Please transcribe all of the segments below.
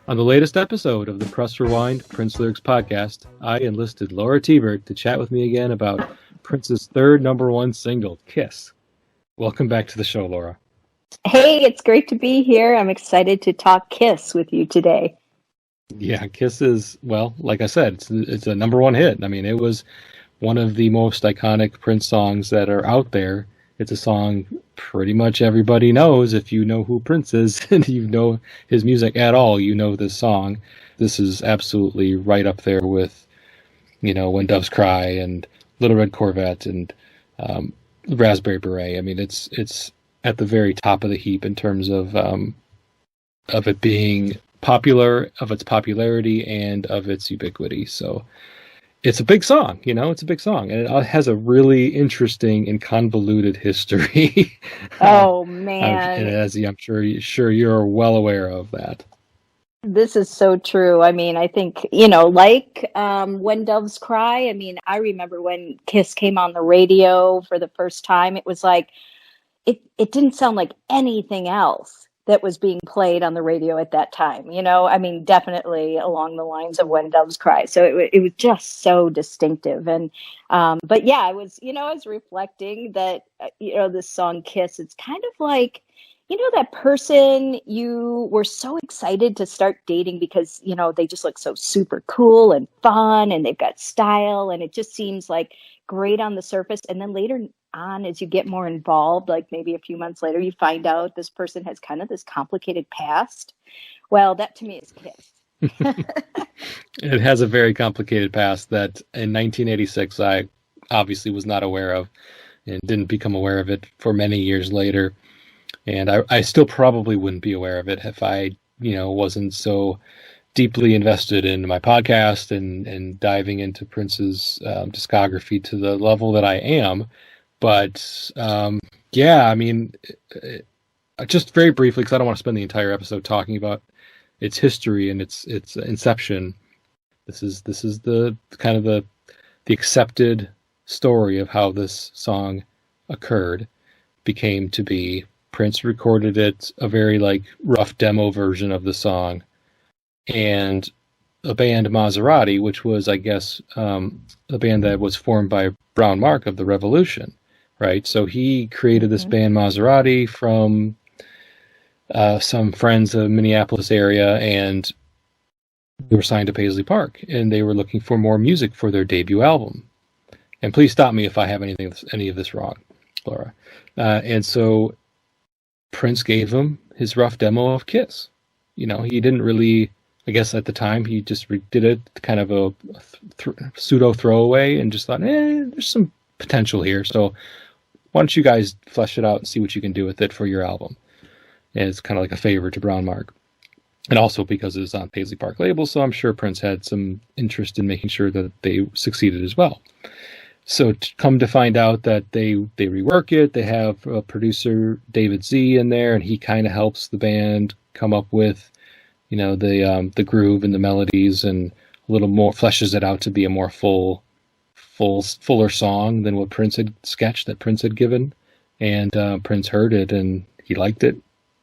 On the latest episode of the Press Rewind Prince Lyrics podcast, I enlisted Laura Tiebert to chat with me again about Prince's third number one single, Kiss. Welcome back to the show, Laura. Hey, it's great to be here. I'm excited to talk Kiss with you today. Yeah, Kiss is, well, like I said, it's a number one hit. I mean, it was one of the most iconic Prince songs that are out there. It's a song pretty much everybody knows. If you know who Prince is and you know his music at all, you know this song. This is absolutely right up there with, When Doves Cry and Little Red Corvette and Raspberry Beret. I mean, it's at the very top of the heap in terms of it being popular, of its popularity, and of its ubiquity. So it's a big song, it's a big song, and it has a really interesting and convoluted history. Oh man! As I'm sure you're well aware of that. This is so true. I mean, I think like When Doves Cry. I mean, I remember when Kiss came on the radio for the first time. It was like it didn't sound like anything else that was being played on the radio at that time. I mean, definitely along the lines of When Doves Cry. So it was just so distinctive. And, but yeah, I was reflecting that, this song Kiss, it's kind of like, that person you were so excited to start dating because, they just look so super cool and fun and they've got style and it just seems like great on the surface. And then later on, as you get more involved, like maybe a few months later, you find out this person has kind of this complicated past. Well, that to me is Kiss. It has a very complicated past that in 1986 I obviously was not aware of and didn't become aware of it for many years later. And I still probably wouldn't be aware of it if I, wasn't so deeply invested in my podcast and diving into Prince's discography to the level that I am. But yeah, I mean, just very briefly, because I don't want to spend the entire episode talking about its history and its inception. This is the kind of the accepted story of how this song occurred, became to be. Prince recorded it, a very rough demo version of the song, and a band, Maserati, which was, I guess, a band that was formed by Brown Mark of the Revolution, right? So he created this band, Maserati, from some friends of Minneapolis area, and they were signed to Paisley Park, and they were looking for more music for their debut album. And please stop me if I have any of this wrong, Laura. And so Prince gave him his rough demo of Kiss. He didn't really, I guess at the time, he just did it kind of a pseudo throwaway and just thought, there's some potential here. So why don't you guys flesh it out and see what you can do with it for your album? And it's kind of like a favor to Brown Mark. And also because it was on Paisley Park label, so I'm sure Prince had some interest in making sure that they succeeded as well. So come to find out that they rework it. They have a producer, David Z, in there, and he kind of helps the band come up with, the groove and the melodies, and a little more fleshes it out to be a more fuller song than what Prince had sketched, that Prince had given. And Prince heard it and he liked it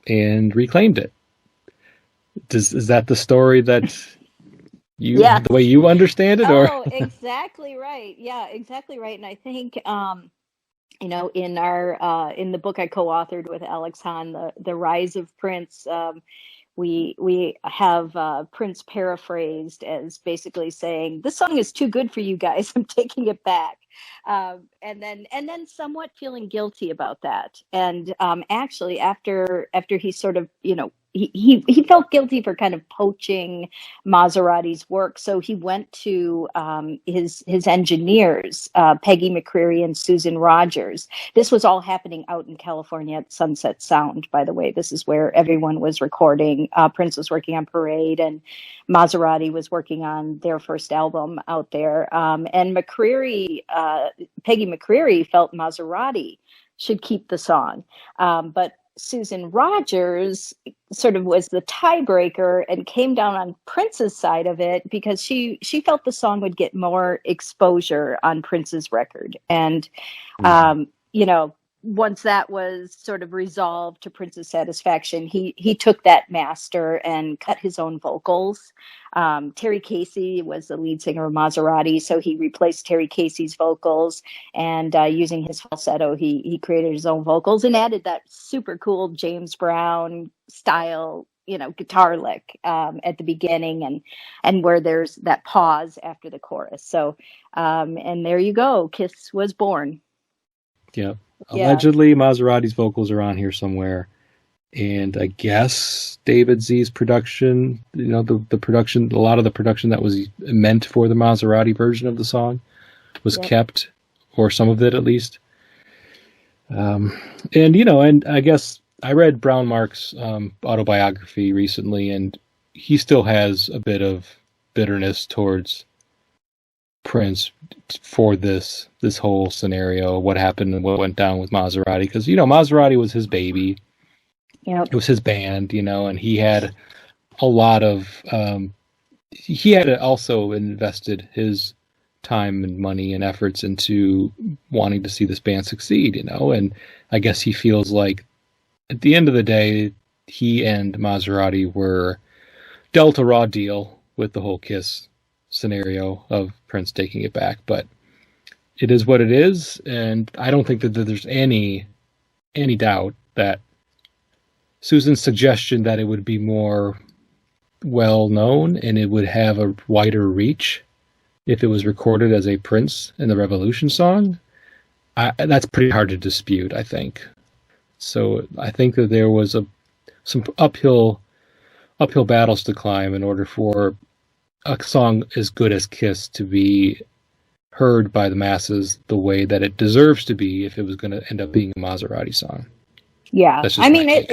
and reclaimed it. Is that the story that the way you understand it? Oh, exactly right. Yeah, exactly right. And I think, in our in the book I co-authored with Alex Hahn, the Rise of Prince, we have Prince paraphrased as basically saying, "This song is too good for you guys. I'm taking it back," and then somewhat feeling guilty about that. And actually, after he sort of he felt guilty for kind of poaching Maserati's work. So he went to his engineers, Peggy McCreary and Susan Rogers. This was all happening out in California at Sunset Sound, by the way. This is where everyone was recording. Prince was working on Parade, and Maserati was working on their first album out there. And McCreary, Peggy McCreary, felt Maserati should keep the song. But Susan Rogers sort of was the tiebreaker and came down on Prince's side of it because she felt the song would get more exposure on Prince's record. And, you know, once that was sort of resolved to Prince's satisfaction, he took that master and cut his own vocals. Terry Casey was the lead singer of Maserati, so he replaced Terry Casey's vocals, and using his falsetto, he created his own vocals and added that super cool James Brown style, you know, guitar lick at the beginning, and where there's that pause after the chorus. So, and there you go, Kiss was born. Yeah. Allegedly, Maserati's vocals are on here somewhere. And I guess David Z's production, you know, the production, a lot of the production that was meant for the Maserati version of the song was kept, or some of it at least. And, you know, and I guess I read Brown Mark's autobiography recently, and he still has a bit of bitterness towards Prince for this whole scenario, what happened and what went down with Maserati, because, you know, Maserati was his baby. Yep. It was his band, you know, and he had a lot of he had also invested his time and money and efforts into wanting to see this band succeed, you know, and I guess he feels like at the end of the day he and Maserati were dealt a raw deal with the whole Kiss scenario of Prince taking it back, but it is what it is, and I don't think that there's any doubt that Susan's suggestion that it would be more well known and it would have a wider reach if it was recorded as a Prince and the Revolution song, that's pretty hard to dispute, I think. So I think that there was some uphill battles to climb in order for a song as good as Kiss to be heard by the masses the way that it deserves to be if it was going to end up being a Maserati song. Yeah, I mean,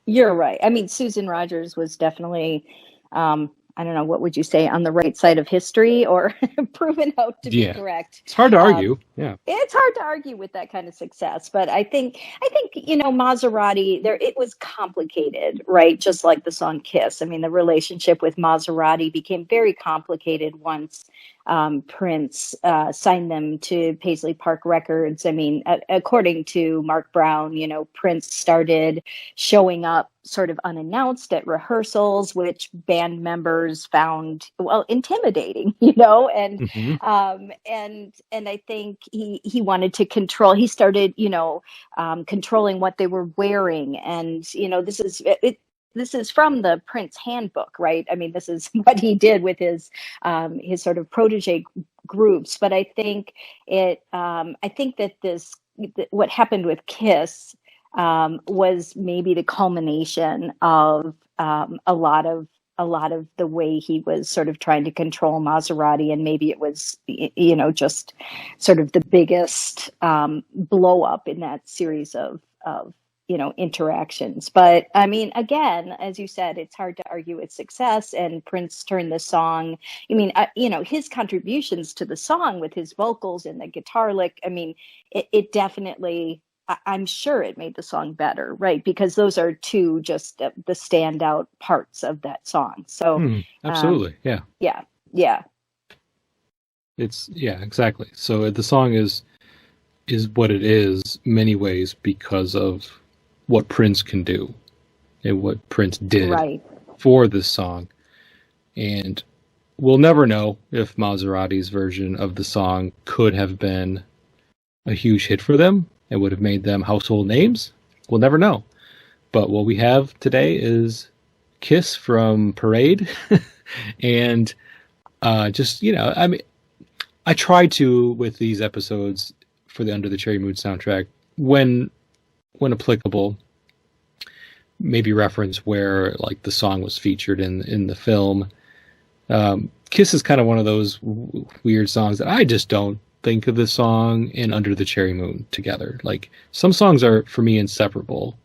you're right. I mean, Susan Rogers was definitely, I don't know, what would you say, on the right side of history, or proven out to be correct. It's hard to argue. It's hard to argue with that kind of success, but I think you know, Maserati, it was complicated, right? Just like the song Kiss. I mean, the relationship with Maserati became very complicated once Prince signed them to Paisley Park Records. I mean, according to Mark Brown, you know, Prince started showing up sort of unannounced at rehearsals, which band members found, well, intimidating, you know, and and I think he wanted to control. He started, you know, controlling what they were wearing, and you know, this is from the Prince handbook, right? I mean, this is what he did with his sort of protege groups. But I think that what happened with Kiss was maybe the culmination of a lot of the way he was sort of trying to control Maserati, and maybe it was, you know, just sort of the biggest blow up in that series of you know, interactions. But I mean, again, as you said, it's hard to argue its success, and Prince turned the song, I mean, you know, his contributions to the song with his vocals and the guitar lick, I mean, it definitely, I'm sure it made the song better, right? Because those are two just the standout parts of that song. So absolutely. Yeah. Exactly. So the song is what it is many ways because of what Prince can do and what Prince did for this song. And we'll never know if Maserati's version of the song could have been a huge hit for them and would have made them household names. We'll never know. But what we have today is Kiss from Parade. And just, you know, I mean, I try to, with these episodes for the Under the Cherry Moon soundtrack, when applicable, maybe reference where like the song was featured in the film. Kiss is kind of one of those weird songs that I just don't think of the song and Under the Cherry Moon together. Like some songs are for me inseparable.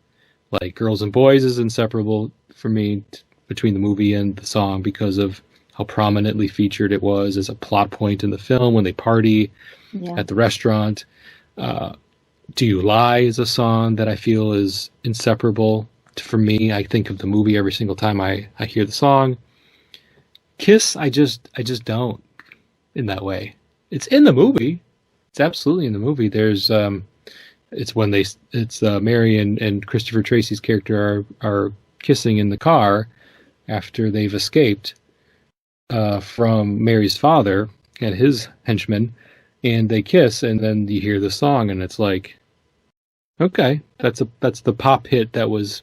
Like Girls and Boys is inseparable for me between the movie and the song because of how prominently featured it was as a plot point in the film when they party at the restaurant. Do You Lie is a song that I feel is inseparable for me. I think of the movie every single time I hear the song. Kiss, I just don't in that way. It's in the movie. It's absolutely in the movie. There's it's when Mary and Christopher Tracy's character are kissing in the car after they've escaped from Mary's father and his henchmen, and they kiss, and then you hear the song, and it's like, okay, that's the pop hit that was,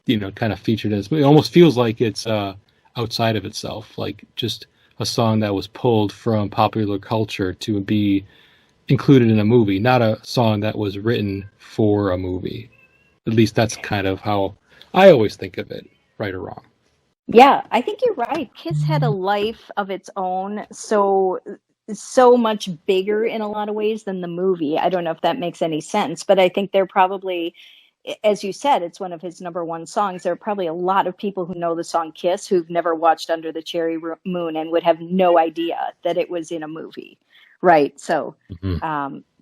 kind of featured in this movie. It almost feels like it's outside of itself, like just a song that was pulled from popular culture to be included in a movie, not a song that was written for a movie. At least that's kind of how I always think of it, right or wrong. Yeah, I think you're right. Kiss had a life of its own, so much bigger in a lot of ways than the movie. I don't know if that makes any sense, but I think they're probably, as you said, it's one of his number one songs. There are probably a lot of people who know the song Kiss who've never watched Under the Cherry Moon and would have no idea that it was in a movie, right? So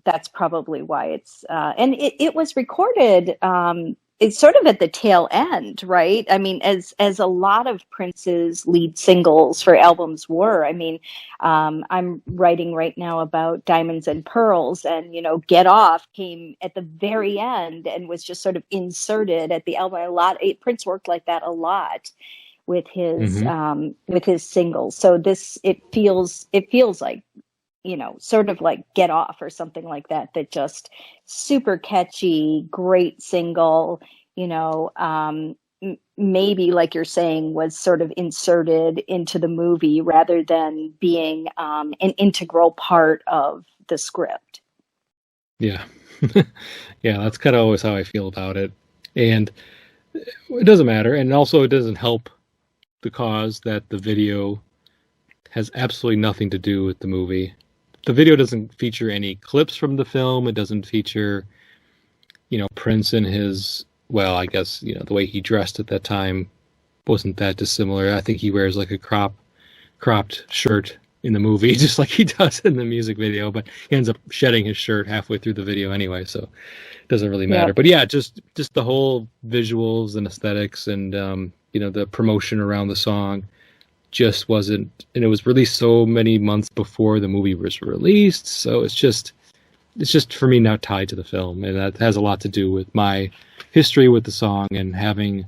that's probably why and it was recorded. It's sort of at the tail end, right? I mean, as a lot of Prince's lead singles for albums were. I mean, I'm writing right now about Diamonds and Pearls, and Get Off came at the very end and was just sort of inserted at the album. Prince worked like that a lot with his singles. So it feels like, sort of like Get Off or something like that just super catchy, great single, maybe like you're saying was sort of inserted into the movie rather than being an integral part of the script. Yeah. Yeah, that's kind of always how I feel about it. And it doesn't matter. And also it doesn't help the cause that the video has absolutely nothing to do with the movie. The video doesn't feature any clips from the film. It doesn't feature, Prince in his, well, I guess, the way he dressed at that time wasn't that dissimilar. I think he wears like a cropped shirt in the movie, just like he does in the music video, but he ends up shedding his shirt halfway through the video anyway, so it doesn't really matter. Yeah. But yeah, just the whole visuals and aesthetics and, the promotion around the song just wasn't, and it was released so many months before the movie was released, so it's just for me not tied to the film, and that has a lot to do with my history with the song and having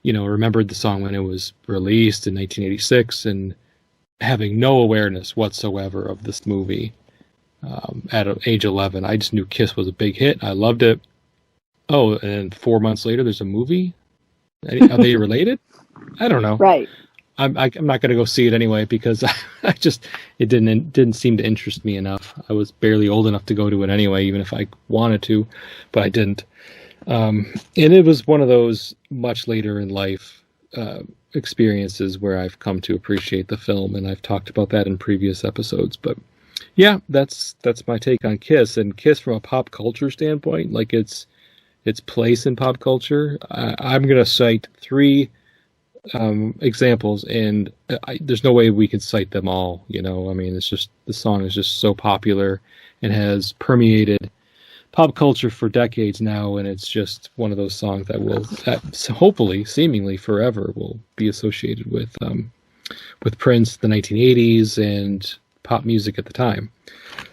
remembered the song when it was released in 1986 and having no awareness whatsoever of this movie at age 11. I just knew Kiss was a big hit. I loved it. Oh, and 4 months later there's a movie. Are they related? I don't know. Right. I'm not going to go see it anyway because it didn't seem to interest me enough. I was barely old enough to go to it anyway, even if I wanted to, but I didn't. And it was one of those much later in life experiences where I've come to appreciate the film, and I've talked about that in previous episodes. But yeah, that's my take on Kiss. And Kiss from a pop culture standpoint, like its place in pop culture, I'm going to cite three examples, and there's no way we could cite them all. I mean, it's just the song is just so popular and has permeated pop culture for decades now, and it's just one of those songs that hopefully, seemingly forever, will be associated with Prince, the 1980s, and pop music at the time.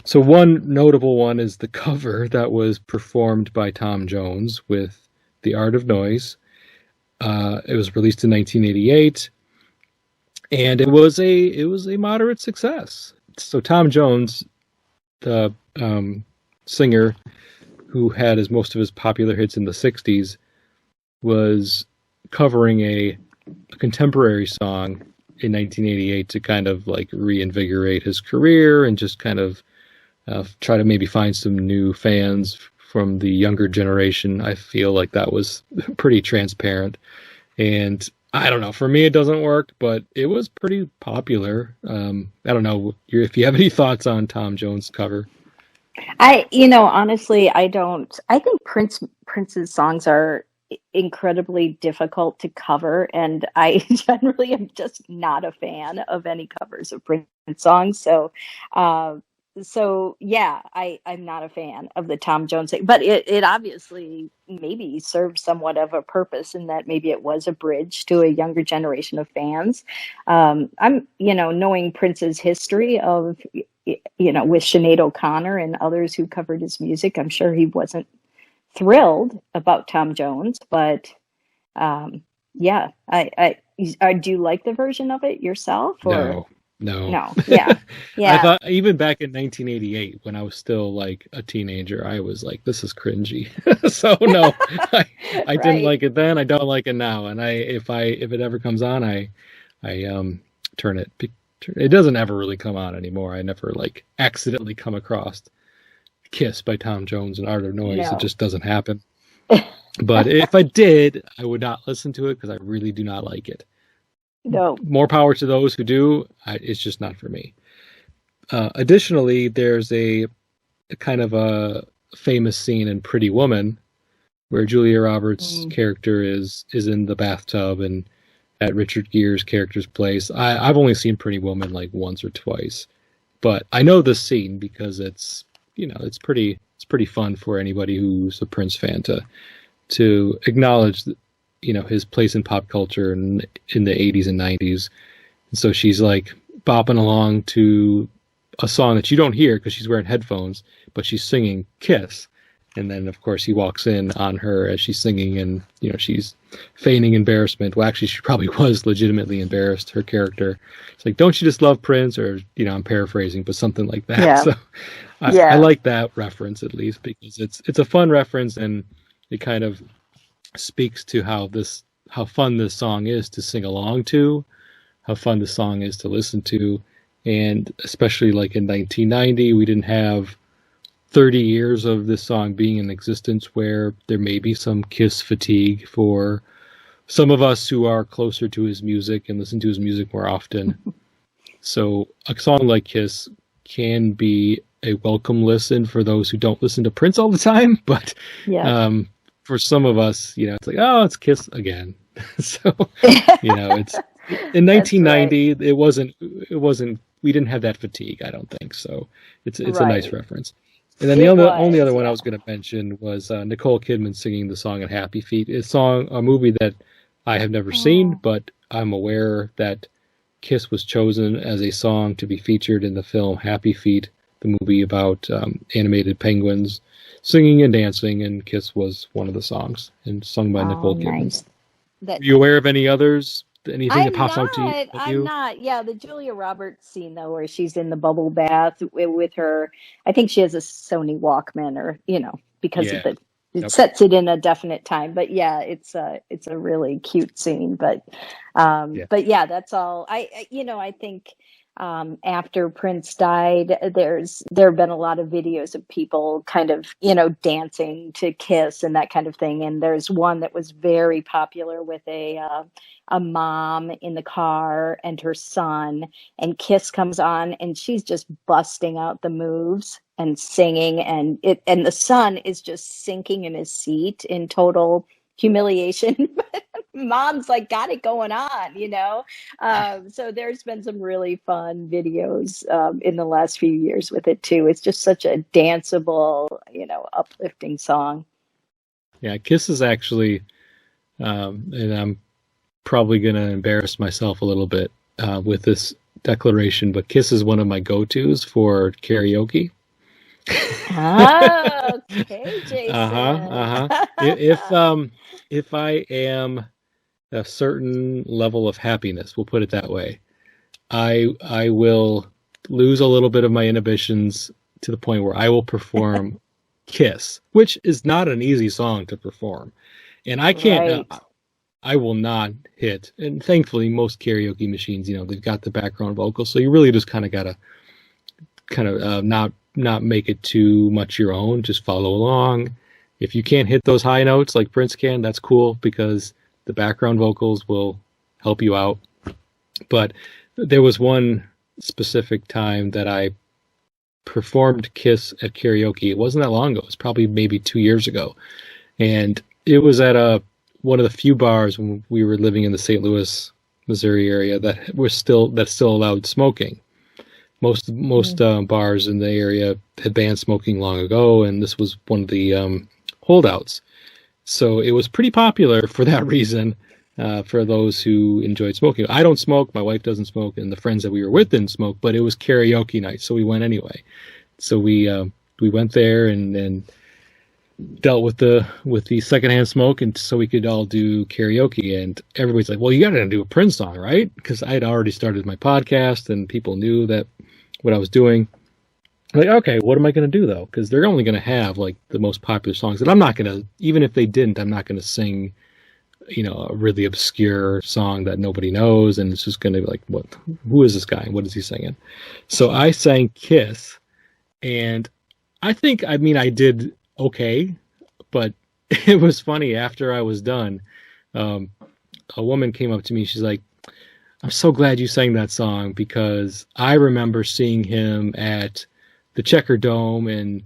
So one notable one is the cover that was performed by Tom Jones with The Art of Noise. It was released in 1988, and it was a moderate success. So Tom Jones, the singer who had most of his popular hits in the 60s, was covering a contemporary song in 1988 to kind of like reinvigorate his career and just kind of try to maybe find some new fans from the younger generation, I feel like that was pretty transparent. And I don't know, for me it doesn't work, but it was pretty popular. I don't know if you have any thoughts on Tom Jones' cover. Honestly, I don't. I think Prince's songs are incredibly difficult to cover, and I generally am just not a fan of any covers of Prince songs. Uh, so yeah, I'm not a fan of the Tom Jones thing, but it obviously maybe served somewhat of a purpose in that maybe it was a bridge to a younger generation of fans. Knowing Prince's history of with Sinead O'Connor and others who covered his music, I'm sure he wasn't thrilled about Tom Jones, but yeah, do you like the version of it yourself? Or No. Yeah, I yeah. thought even back in 1988, when I was still like a teenager, I was like, "This is cringy." So no, I didn't Right. like it then. I don't like it now. And if it ever comes on, I turn it. It doesn't ever really come on anymore. I never like accidentally come across "Kiss" by Tom Jones and Art of Noise. No. It just doesn't happen. But if I did, I would not listen to it because I really do not like it. No. More power to those who do. It's just not for me. Additionally, there's a kind of a famous scene in Pretty Woman where Julia Roberts' character is in the bathtub and at Richard Gere's character's place. I've only seen Pretty Woman like once or twice, but I know this scene because it's pretty fun for anybody who's a Prince fan to acknowledge his place in pop culture in the 80s and 90s. And so she's like bopping along to a song that you don't hear because she's wearing headphones, but she's singing Kiss. And then, of course, he walks in on her as she's singing, and she's feigning embarrassment. Well, actually, she probably was legitimately embarrassed. Her character, it's like, "Don't you just love Prince?" Or I'm paraphrasing, but something like that. Yeah. So, I like that reference at least because it's a fun reference, and it kind of speaks to how fun this song is to sing along to, how fun the song is to listen to, and especially like in 1990, we didn't have 30 years of this song being in existence where there may be some Kiss fatigue for some of us who are closer to his music and listen to his music more often. So a song like Kiss can be a welcome listen for those who don't listen to Prince all the time, but for some of us, it's like, oh, it's Kiss again. So, it's in 1990, right. It wasn't, we didn't have that fatigue, I don't think. So it's a nice reference. And then the only other one I was going to mention was Nicole Kidman singing the song at Happy Feet. It's a movie that I have never seen, but I'm aware that Kiss was chosen as a song to be featured in the film Happy Feet, the movie about animated penguins singing and dancing, and Kiss was one of the songs, and sung by Nicole Kidman. Nice. Are you aware of any others? Anything that pops out to you? I'm not. Yeah, the Julia Roberts scene though, where she's in the bubble bath with her. I think she has a Sony Walkman, or because of it sets it in a definite time. But yeah, it's a really cute scene. But that's all. I think after Prince died, there have been a lot of videos of people kind of dancing to Kiss and that kind of thing. And there's one that was very popular with a mom in the car and her son, and Kiss comes on and she's just busting out the moves and singing, and the son is just sinking in his seat in total humiliation. Mom's like got it going on, so there's been some really fun videos in the last few years with it too. It's just such a danceable, uplifting song. Yeah, Kiss is actually, and I'm probably going to embarrass myself a little bit with this declaration, but Kiss is one of my go-tos for karaoke. Oh, okay, Jason. If I am a certain level of happiness, we'll put it that way, I will lose a little bit of my inhibitions to the point where I will perform Kiss, which is not an easy song to perform, and I can't. Right. I will not hit, and thankfully most karaoke machines, they've got the background vocals, so you really just kind of gotta not not make it too much your own. Just follow along. If you can't hit those high notes like Prince can, that's cool, because the background vocals will help you out. But there was one specific time that I performed Kiss at karaoke. It wasn't that long ago. It was probably maybe 2 years ago. And it was at one of the few bars when we were living in the St. Louis, Missouri area that still allowed smoking. Most bars in the area had banned smoking long ago, and this was one of the holdouts. So it was pretty popular for that reason, for those who enjoyed smoking. I don't smoke, my wife doesn't smoke, and the friends that we were with didn't smoke, but it was karaoke night, so we went anyway. So we went there and dealt with the secondhand smoke, and so we could all do karaoke. And everybody's like, well, you gotta do a Prince song, right? Because I had already started my podcast and people knew that what I was doing. I'm like, okay, what am I going to do though? Because they're only going to have like the most popular songs, and I'm not going to, even if they didn't, I'm not going to sing, a really obscure song that nobody knows, and it's just going to be like, who is this guy? What is he singing? So I sang Kiss, and I did okay, but it was funny. After I was done, a woman came up to me. She's like, I'm so glad you sang that song, because I remember seeing him at the Checker Dome in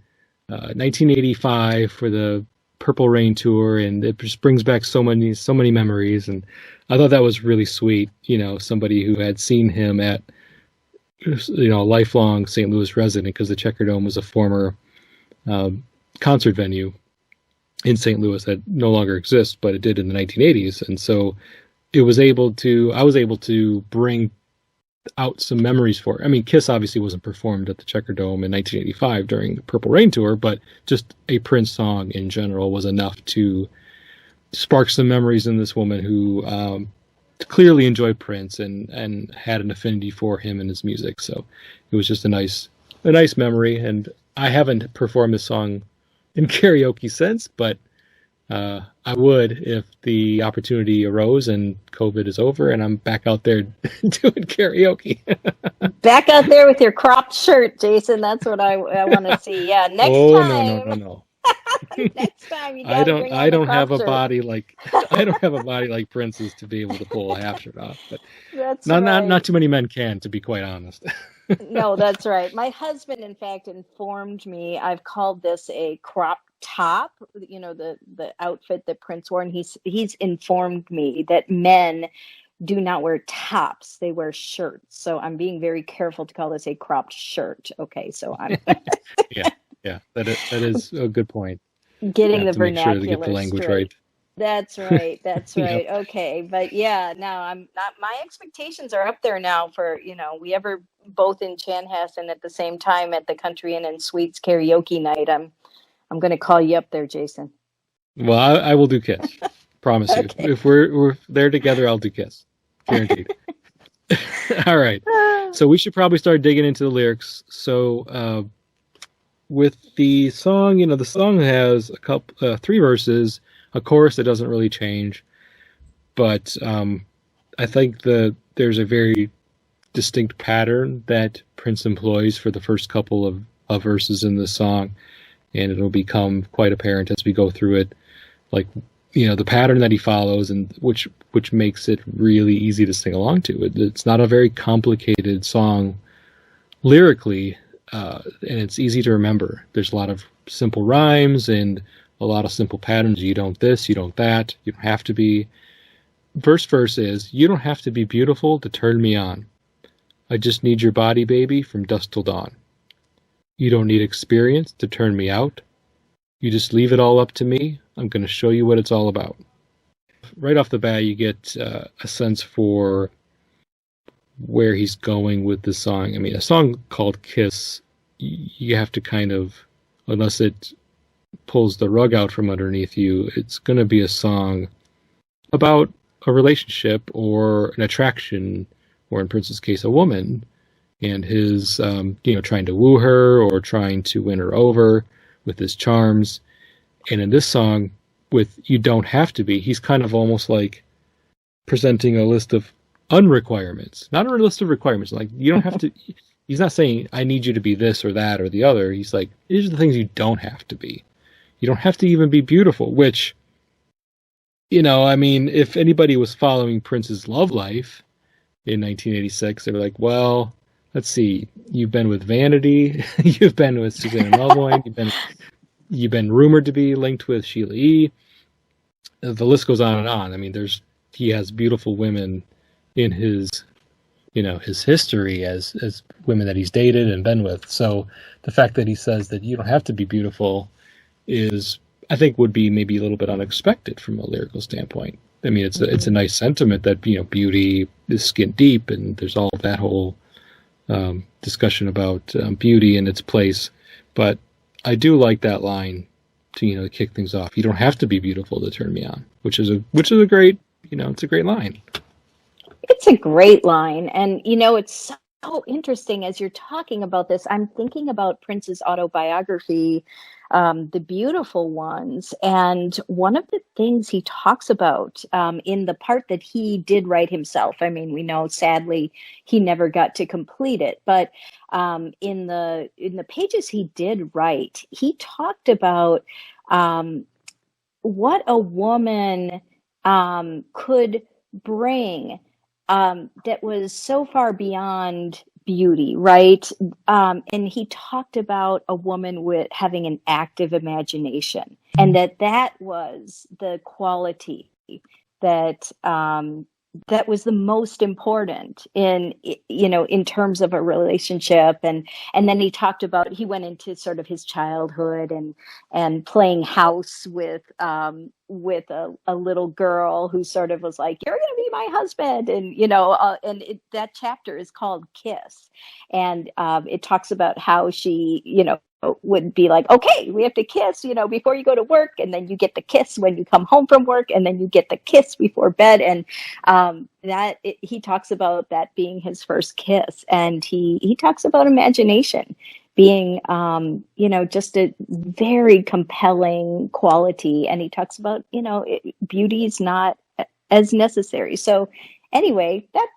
1985 for the Purple Rain tour, and it just brings back so many memories. And I thought that was really sweet. Somebody who had seen him at a lifelong St. Louis resident, because the Checker Dome was a former concert venue in St. Louis that no longer exists, but it did in the 1980s. And so I was able to bring out some memories for it. I mean, Kiss obviously wasn't performed at the Checker Dome in 1985 during the Purple Rain tour, but just a Prince song in general was enough to spark some memories in this woman who clearly enjoyed Prince and had an affinity for him and his music. So it was just a nice memory. And I haven't performed this song in karaoke since, but I would if the opportunity arose and COVID is over and I'm back out there doing karaoke. Back out there with your cropped shirt, Jason. That's what I want to see. Yeah, next time. No. Next time you gotta bring I don't the have a shirt. body like I don't have a body like Prince's to be able to pull a half shirt off. But That's not too many men can, to be quite honest. No, that's right. My husband, in fact, informed me. I've called this a crop top. The outfit that Prince wore, and he's informed me that men do not wear tops; they wear shirts. So I'm being very careful to call this a cropped shirt. Okay, so I'm yeah. That is a good point. getting the to make sure vernacular to get the language straight. right. That's right. That's right. Yep. Okay. But yeah, now I'm not, my expectations are up there now for, we ever both in Chanhassen at the same time at the Country Inn and Suites karaoke night. I'm going to call you up there, Jason. Well, I will do Kiss. Promise Okay. you. If we're there together, I'll do Kiss. Guaranteed. All right. So we should probably start digging into the lyrics. So with the song, the song has three verses, a chorus that doesn't really change, but I think there's a very distinct pattern that Prince employs for the first couple of verses in this song, and it'll become quite apparent as we go through it, like the pattern that he follows, and which makes it really easy to sing along to. It's not a very complicated song lyrically, and it's easy to remember. There's a lot of simple rhymes and a lot of simple patterns. You don't this, you don't that, you don't have to be. Verse is, you don't have to be beautiful to turn me on. I just need your body, baby, from dusk till dawn. You don't need experience to turn me out. You just leave it all up to me. I'm going to show you what it's all about. Right off the bat, you get a sense for where he's going with the song. I mean, a song called Kiss, you have to kind of, unless it pulls the rug out from underneath you, it's going to be a song about a relationship or an attraction, or in Prince's case, a woman, and his, trying to woo her or trying to win her over with his charms. And in this song, with You Don't Have to Be, he's kind of almost like presenting a list of unrequirements, not a list of requirements. Like, you don't have to, he's not saying I need you to be this or that or the other. He's like, these are the things you don't have to be. You don't have to even be beautiful, which, I mean, if anybody was following Prince's love life in 1986, they were like, well, let's see, you've been with Vanity, you've been with Susanna Melvoin, you've been rumored to be linked with Sheila E. The list goes on and on. I mean, he has beautiful women in his his history as women that he's dated and been with. So the fact that he says that you don't have to be beautiful is, I think, would be maybe a little bit unexpected from a lyrical standpoint. I mean, it's a nice sentiment that beauty is skin deep, and there's all that whole discussion about beauty and its place. But I do like that line to kick things off. You don't have to be beautiful to turn me on, which is a great it's a great line. It's a great line. And, it's so interesting as you're talking about this. I'm thinking about Prince's autobiography, The Beautiful Ones. And one of the things he talks about in the part that he did write himself, I mean, we know, sadly, he never got to complete it. But in the pages he did write, he talked about what a woman could bring that was so far beyond beauty, right? And he talked about a woman with having an active imagination, and that was the quality that that was the most important in terms of a relationship. And then he talked about, he went into sort of his childhood and playing house with a little girl who sort of was like, you're going to be my husband. And, that chapter is called Kiss. And it talks about how she, would be like, okay, we have to kiss, before you go to work. And then you get the kiss when you come home from work. And then you get the kiss before bed. And he talks about that being his first kiss. And he talks about imagination being, just a very compelling quality. And he talks about, beauty is not as necessary. So anyway, that's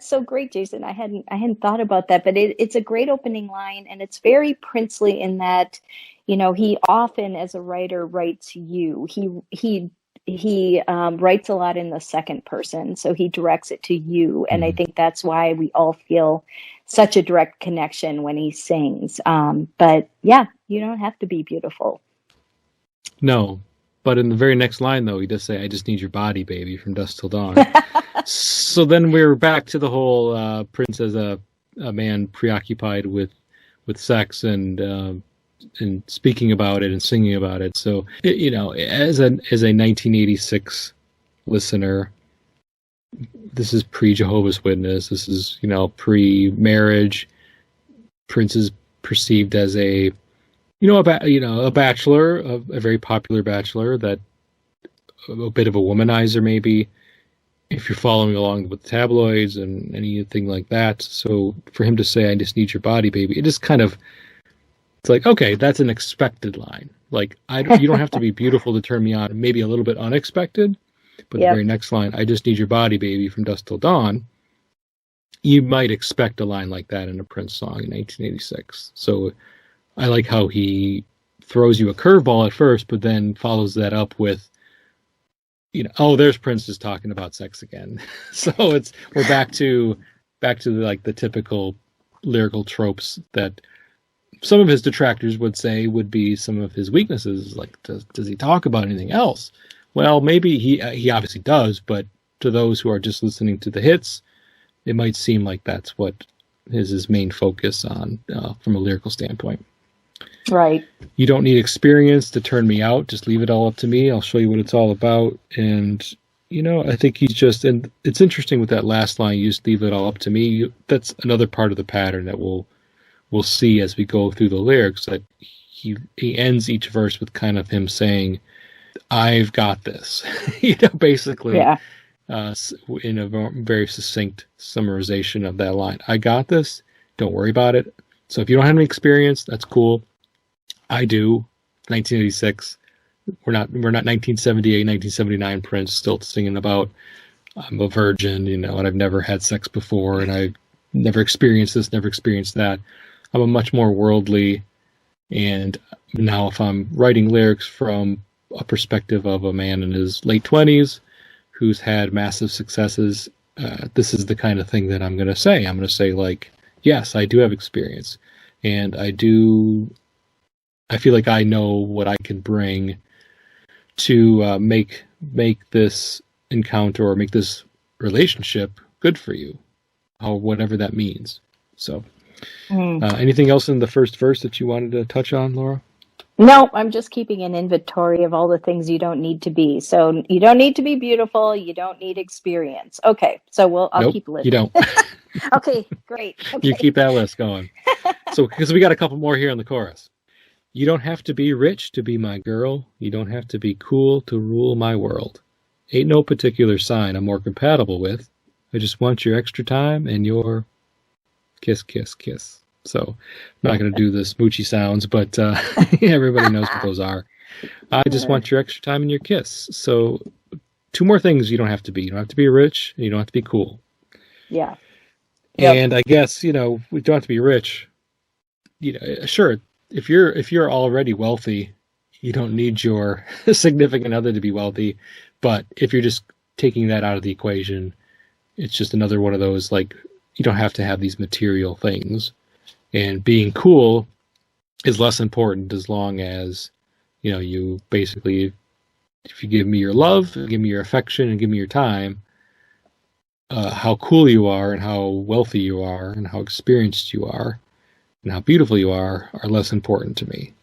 so great, Jason. I hadn't thought about that, but it's a great opening line, and it's very princely in that, he often, as a writer, writes you. He writes a lot in the second person, so he directs it to you, and I think that's why we all feel such a direct connection when he sings. But yeah, you don't have to be beautiful. No, but in the very next line, though, he does say, "I just need your body, baby," from dusk till dawn. So then we're back to the whole Prince as a man preoccupied with sex and speaking about it and singing about it. So as a 1986 listener, this is pre-Jehovah's Witness. This is pre-marriage. Prince is perceived as a bachelor, a very popular bachelor, that a bit of a womanizer maybe, if you're following along with the tabloids and anything like that. So for him to say, "I just need your body, baby," it is kind of, it's like, okay, that's an expected line. Like, you don't have to be beautiful to turn me on. Maybe a little bit unexpected, but The very next line, "I just need your body, baby," from dusk till dawn, you might expect a line like that in a Prince song in 1986. So I like how he throws you a curveball at first, but then follows that up with, oh, there's Prince just talking about sex again. So we're back to the typical lyrical tropes that some of his detractors would say would be some of his weaknesses. Like, does he talk about anything else? Well, maybe he obviously does, but to those who are just listening to the hits, it might seem like that's what is his main focus on from a lyrical standpoint. Right. You don't need experience to turn me out. Just leave it all up to me. I'll show you what it's all about. And, I think he's just, and it's interesting with that last line, you just leave it all up to me. That's another part of the pattern that we'll see as we go through the lyrics, that he ends each verse with kind of him saying, "I've got this," basically. Yeah. In a very succinct summarization of that line. "I got this. Don't worry about it. So if you don't have any experience, that's cool. I do." 1986. We're not 1978, 1979 Prince still singing about, "I'm a virgin, and I've never had sex before, and I never experienced this, never experienced that. I'm a much more worldly, and now if I'm writing lyrics from a perspective of a man in his late 20s who's had massive successes, this is the kind of thing that I'm going to say. I'm going to say, like, yes, I do have experience, and I feel like I know what I can bring to make this encounter or make this relationship good for you, or whatever that means. So, anything else in the first verse that you wanted to touch on, Laura? No, I'm just keeping an inventory of all the things you don't need to be. So you don't need to be beautiful. You don't need experience. Okay, so I'll Nope, keep listing. you don't. Okay, great. Okay. You keep that list going. So, because we got a couple more here in the chorus. You don't have to be rich to be my girl. You don't have to be cool to rule my world. Ain't no particular sign I'm more compatible with. I just want your extra time and your kiss, kiss, kiss. So I'm not going to do the smoochy sounds, but everybody knows what those are. I just want your extra time and your kiss. So 2 more things you don't have to be. You don't have to be rich, and you don't have to be cool. Yeah. Yep. And I guess, we don't have to be rich. Sure, if you're already wealthy, you don't need your significant other to be wealthy. But if you're just taking that out of the equation, it's just another one of those, like, you don't have to have these material things. And being cool is less important as long as, you basically, if you give me your love, give me your affection, and give me your time, how cool you are and how wealthy you are and how experienced you are and how beautiful you are less important to me.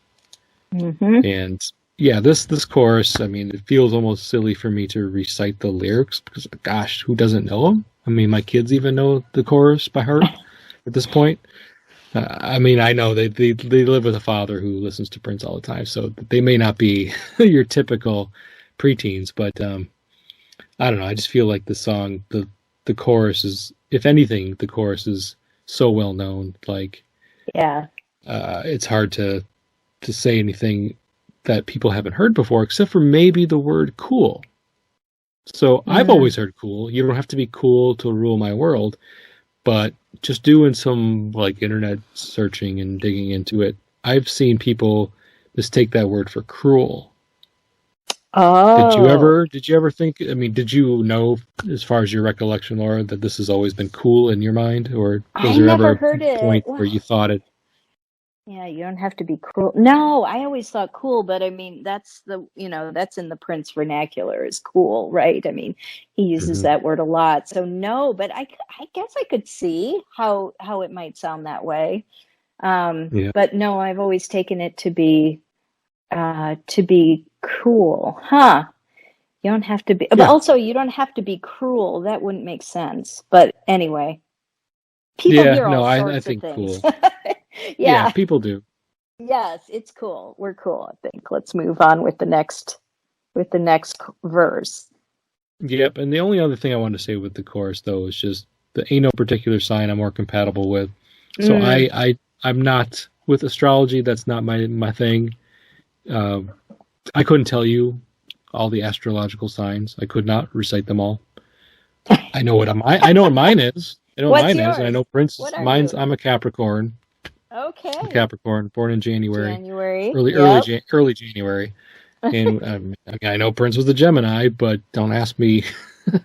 Mm-hmm. And yeah, this chorus, I mean, it feels almost silly for me to recite the lyrics because, gosh, who doesn't know them? I mean, my kids even know the chorus by heart at this point. I mean, I know they live with a father who listens to Prince all the time, so they may not be your typical preteens, but I don't know. I just feel like the song, the chorus is, if anything, the chorus is so well known. Like, yeah, it's hard to say anything that people haven't heard before, except for maybe the word cool. So I've always heard cool. You don't have to be cool to rule my world. But just doing some like internet searching and digging into it, I've seen people mistake that word for cruel. Oh. Did you ever think, I mean, did you know, as far as your recollection, Laura, that this has always been cool in your mind? Or was there ever a point where you thought it? Yeah, you don't have to be cruel. No, I always thought cool, but I mean, that's that's in the Prince vernacular is cool, right? I mean, he uses that word a lot. So no, but I guess I could see how it might sound that way. But no, I've always taken it to be cool. Huh. You don't have to be, but also you don't have to be cruel. That wouldn't make sense. But anyway, people hear all sorts I think of things. cool. Yeah, people do. Yes, it's cool. We're cool, I think. Let's move on with the next verse. Yep, and the only other thing I wanted to say with the chorus though is just the ain't no particular sign I'm more compatible with. So I'm not with astrology, that's not my thing. I couldn't tell you all the astrological signs. I could not recite them all. I know what mine is. I know what mine is, and I know Prince. I'm a Capricorn. Okay. I'm a Capricorn, born in January. Early January. And I mean, I know Prince was a Gemini, but don't ask me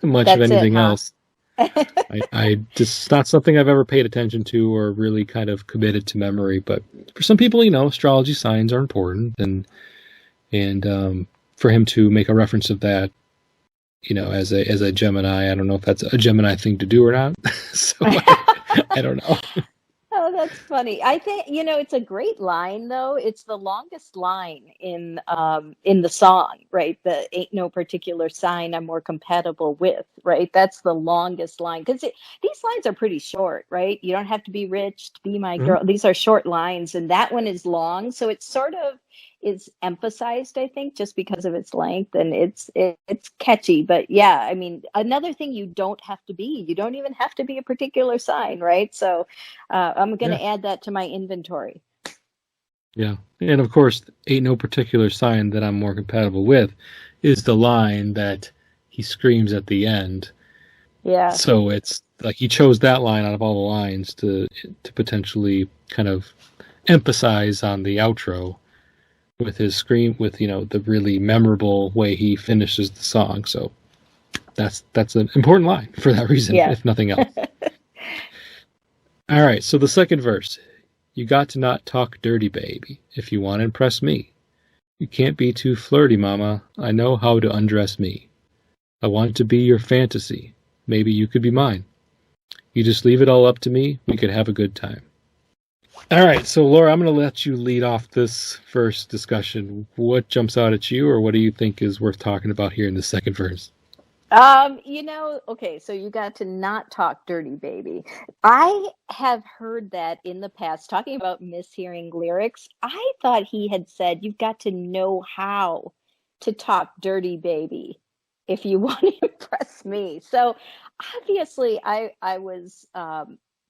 much of anything else. I just not something I've ever paid attention to or really kind of committed to memory. But for some people, astrology signs are important, and for him to make a reference of that, as a Gemini, I don't know if that's a Gemini thing to do or not. So I don't know. Oh, that's funny. I think, it's a great line though. It's the longest line in the song, right? The ain't no particular sign I'm more compatible with, right? That's the longest line because these lines are pretty short, right? You don't have to be rich to be my girl. These are short lines, and that one is long, so it's sort of is emphasized, I think, just because of its length, and it's catchy. But yeah, I mean, another thing you don't have to be. You don't even have to be a particular sign, right? So I'm going to add that to my inventory. Yeah, and of course, ain't no particular sign that I'm more compatible with is the line that he screams at the end. Yeah. So it's like he chose that line out of all the lines to potentially kind of emphasize on the outro with his scream, with the really memorable way he finishes the song. So that's an important line for that reason, if nothing else. All right, so the second verse. You got to not talk dirty, baby, if you want to impress me. You can't be too flirty, mama. I know how to undress me. I want to be your fantasy. Maybe you could be mine. You just leave it all up to me. We could have a good time. All right, so Laura, I'm going to let you lead off this first discussion. What jumps out at you, or what do you think is worth talking about here in the second verse? Okay, so you got to not talk dirty, baby. I have heard that in the past, talking about mishearing lyrics. I thought he had said, you've got to know how to talk dirty, baby, if you want to impress me. So obviously, I was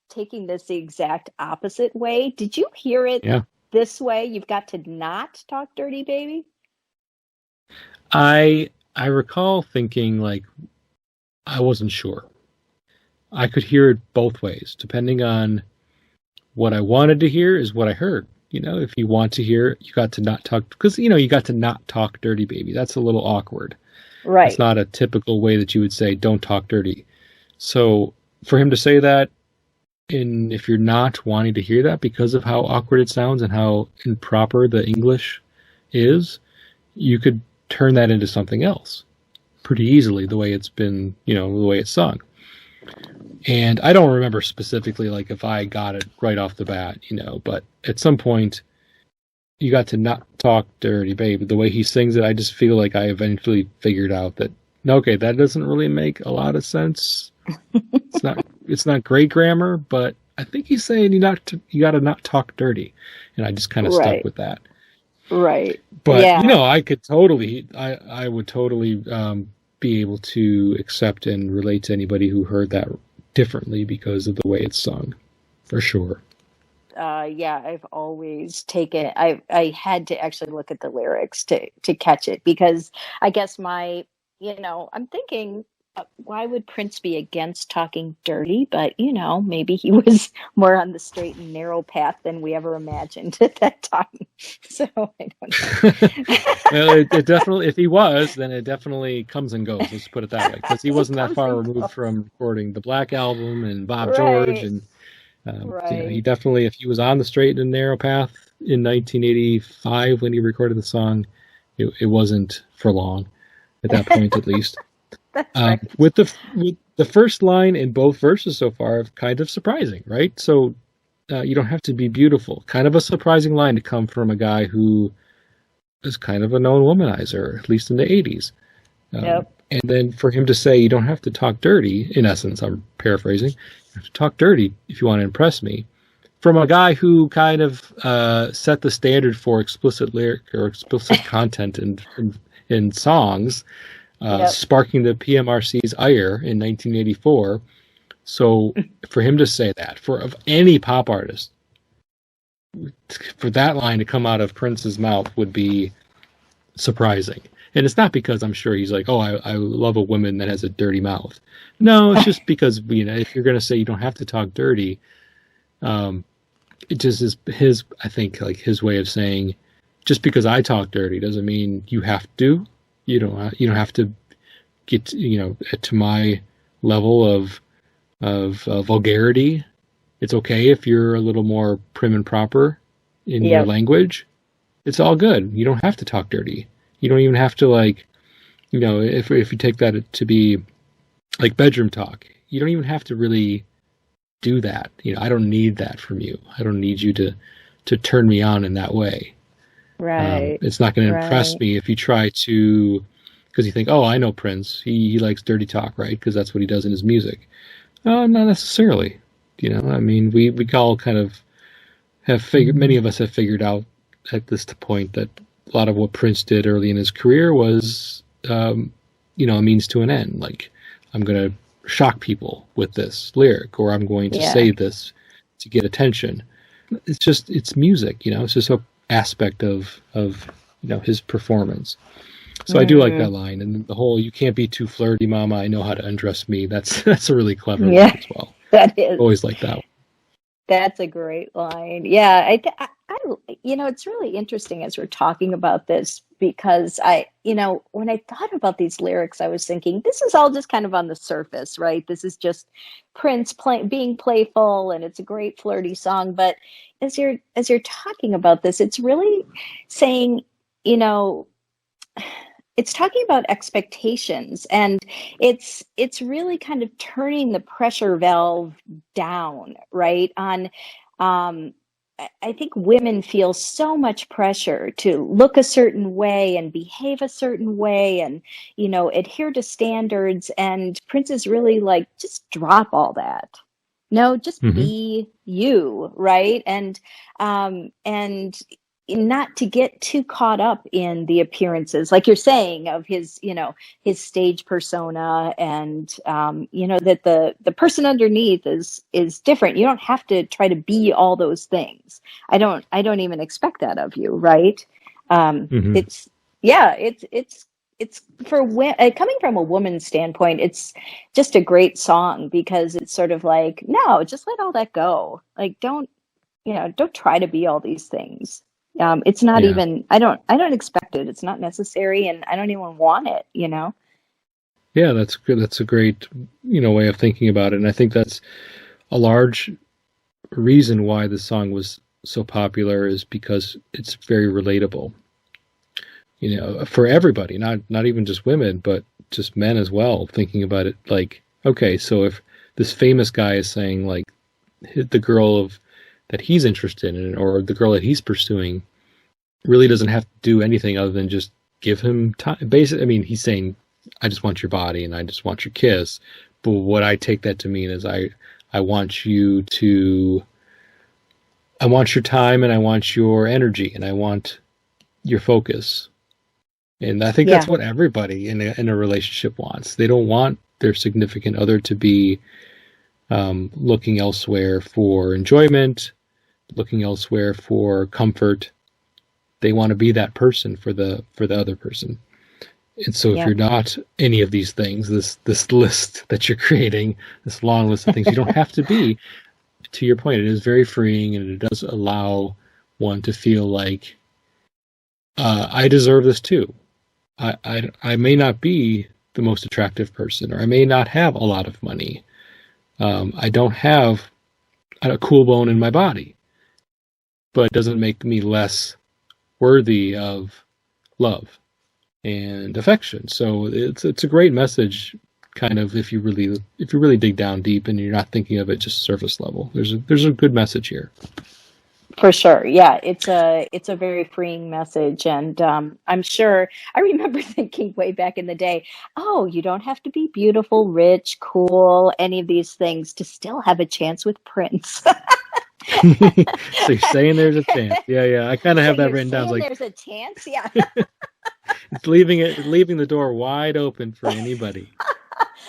taking this the exact opposite way. Did you hear it this way? You've got to not talk dirty, baby? I recall thinking, like, I wasn't sure. I could hear it both ways, depending on what I wanted to hear is what I heard. If you want to hear, you got to not talk, because, you got to not talk dirty, baby. That's a little awkward. Right. It's not a typical way that you would say, don't talk dirty. So for him to say that, and if you're not wanting to hear that because of how awkward it sounds and how improper the English is, you could turn that into something else pretty easily, the way it's been, the way it's sung. And I don't remember specifically, like, if I got it right off the bat, but at some point, you got to not talk dirty, babe. The way he sings it, I just feel like I eventually figured out that, okay, that doesn't really make a lot of sense. It's not great grammar, but I think he's saying you got to not talk dirty. And I just kind of stuck with that. Right. But, I could totally, I would totally be able to accept and relate to anybody who heard that differently because of the way it's sung, for sure. I've always taken, I had to actually look at the lyrics to catch it, because I guess I'm thinking, why would Prince be against talking dirty? But, maybe he was more on the straight and narrow path than we ever imagined at that time. So I don't know. Well, it definitely, if he was, then it definitely comes and goes. Let's put it that way. Because he wasn't that far removed from recording the Black Album and Bob George. And he definitely, if he was on the straight and narrow path in 1985 when he recorded the song, it wasn't for long at that point, at least. Right. With the first line in both verses so far, kind of surprising, right? So you don't have to be beautiful. Kind of a surprising line to come from a guy who is kind of a known womanizer, at least in the 80s. And then for him to say, you don't have to talk dirty, in essence, I'm paraphrasing, you have to talk dirty if you want to impress me, from a guy who kind of set the standard for explicit lyric or explicit content in songs, sparking the PMRC's ire in 1984. So for him to say that, of any pop artist, for that line to come out of Prince's mouth would be surprising. And it's not because I'm sure he's like, oh, I love a woman that has a dirty mouth. No, it's just because, if you're going to say you don't have to talk dirty, it just is his, I think, like his way of saying, just because I talk dirty doesn't mean you have to. You don't have to get to my level of vulgarity. It's okay if you're a little more prim and proper in your language. It's all good. You don't have to talk dirty. You don't even have to, like, if you take that to be like bedroom talk, you don't even have to really do that. I don't need that from you. I don't need you to turn me on in that way. Right. It's not going to impress me if you try to, because you think, oh, I know Prince. He likes dirty talk, right? Because that's what he does in his music. Not necessarily. I mean, we all kind of have figured, many of us have figured out at this point that a lot of what Prince did early in his career was, a means to an end. Like, I'm going to shock people with this lyric, or I'm going to say this to get attention. It's music, it's just an aspect of his performance. So I do like that line, and the whole "you can't be too flirty, mama. I know how to undress me." That's a really clever line as well. That is. Always like that one. That's a great line. Yeah, it's really interesting as we're talking about this because when I thought about these lyrics, I was thinking this is all just kind of on the surface, right? This is just Prince being playful, and it's a great flirty song. But as you're talking about this, it's really saying, you know, it's talking about expectations, and it's really kind of turning the pressure valve down, right? I think women feel so much pressure to look a certain way and behave a certain way and adhere to standards, and Prince is really like, just drop all that. No, just be you, right? And not to get too caught up in the appearances, like you're saying, of his stage persona, and that the person underneath is different. You don't have to try to be all those things. I don't even expect that of you, right? It's coming from a woman's standpoint, it's just a great song because it's sort of like, no, just let all that go. Like, don't try to be all these things. It's not even, I don't expect it. It's not necessary, and I don't even want it, Yeah, that's good. That's a great, way of thinking about it. And I think that's a large reason why the song was so popular, is because it's very relatable. For everybody, not even just women, but just men as well, thinking about it like, okay, so if this famous guy is saying, like, the girl that he's interested in, or the girl that he's pursuing, really doesn't have to do anything other than just give him time. Basically, I mean, he's saying, I just want your body and I just want your kiss. But what I take that to mean is I want your time, and I want your energy, and I want your focus. And I think that's what everybody in a relationship wants. They don't want their significant other to be looking elsewhere for enjoyment, looking elsewhere for comfort. They want to be that person for the other person. And so if you're not any of these things, this list that you're creating, this long list of things, you don't have to be. To your point, it is very freeing, and it does allow one to feel like, I deserve this too. I may not be the most attractive person, or I may not have a lot of money. I don't have a cool bone in my body, but it doesn't make me less worthy of love and affection. So it's a great message, kind of, if you really dig down deep and you're not thinking of it just surface level. There's a good message here. For sure. Yeah, it's a very freeing message. And I'm sure I remember thinking way back in the day, oh, you don't have to be beautiful, rich, cool, any of these things to still have a chance with Prince. So you're saying there's a chance. Yeah. I kind of have that written down. Like, there's a chance. Yeah. It's leaving the door wide open for anybody.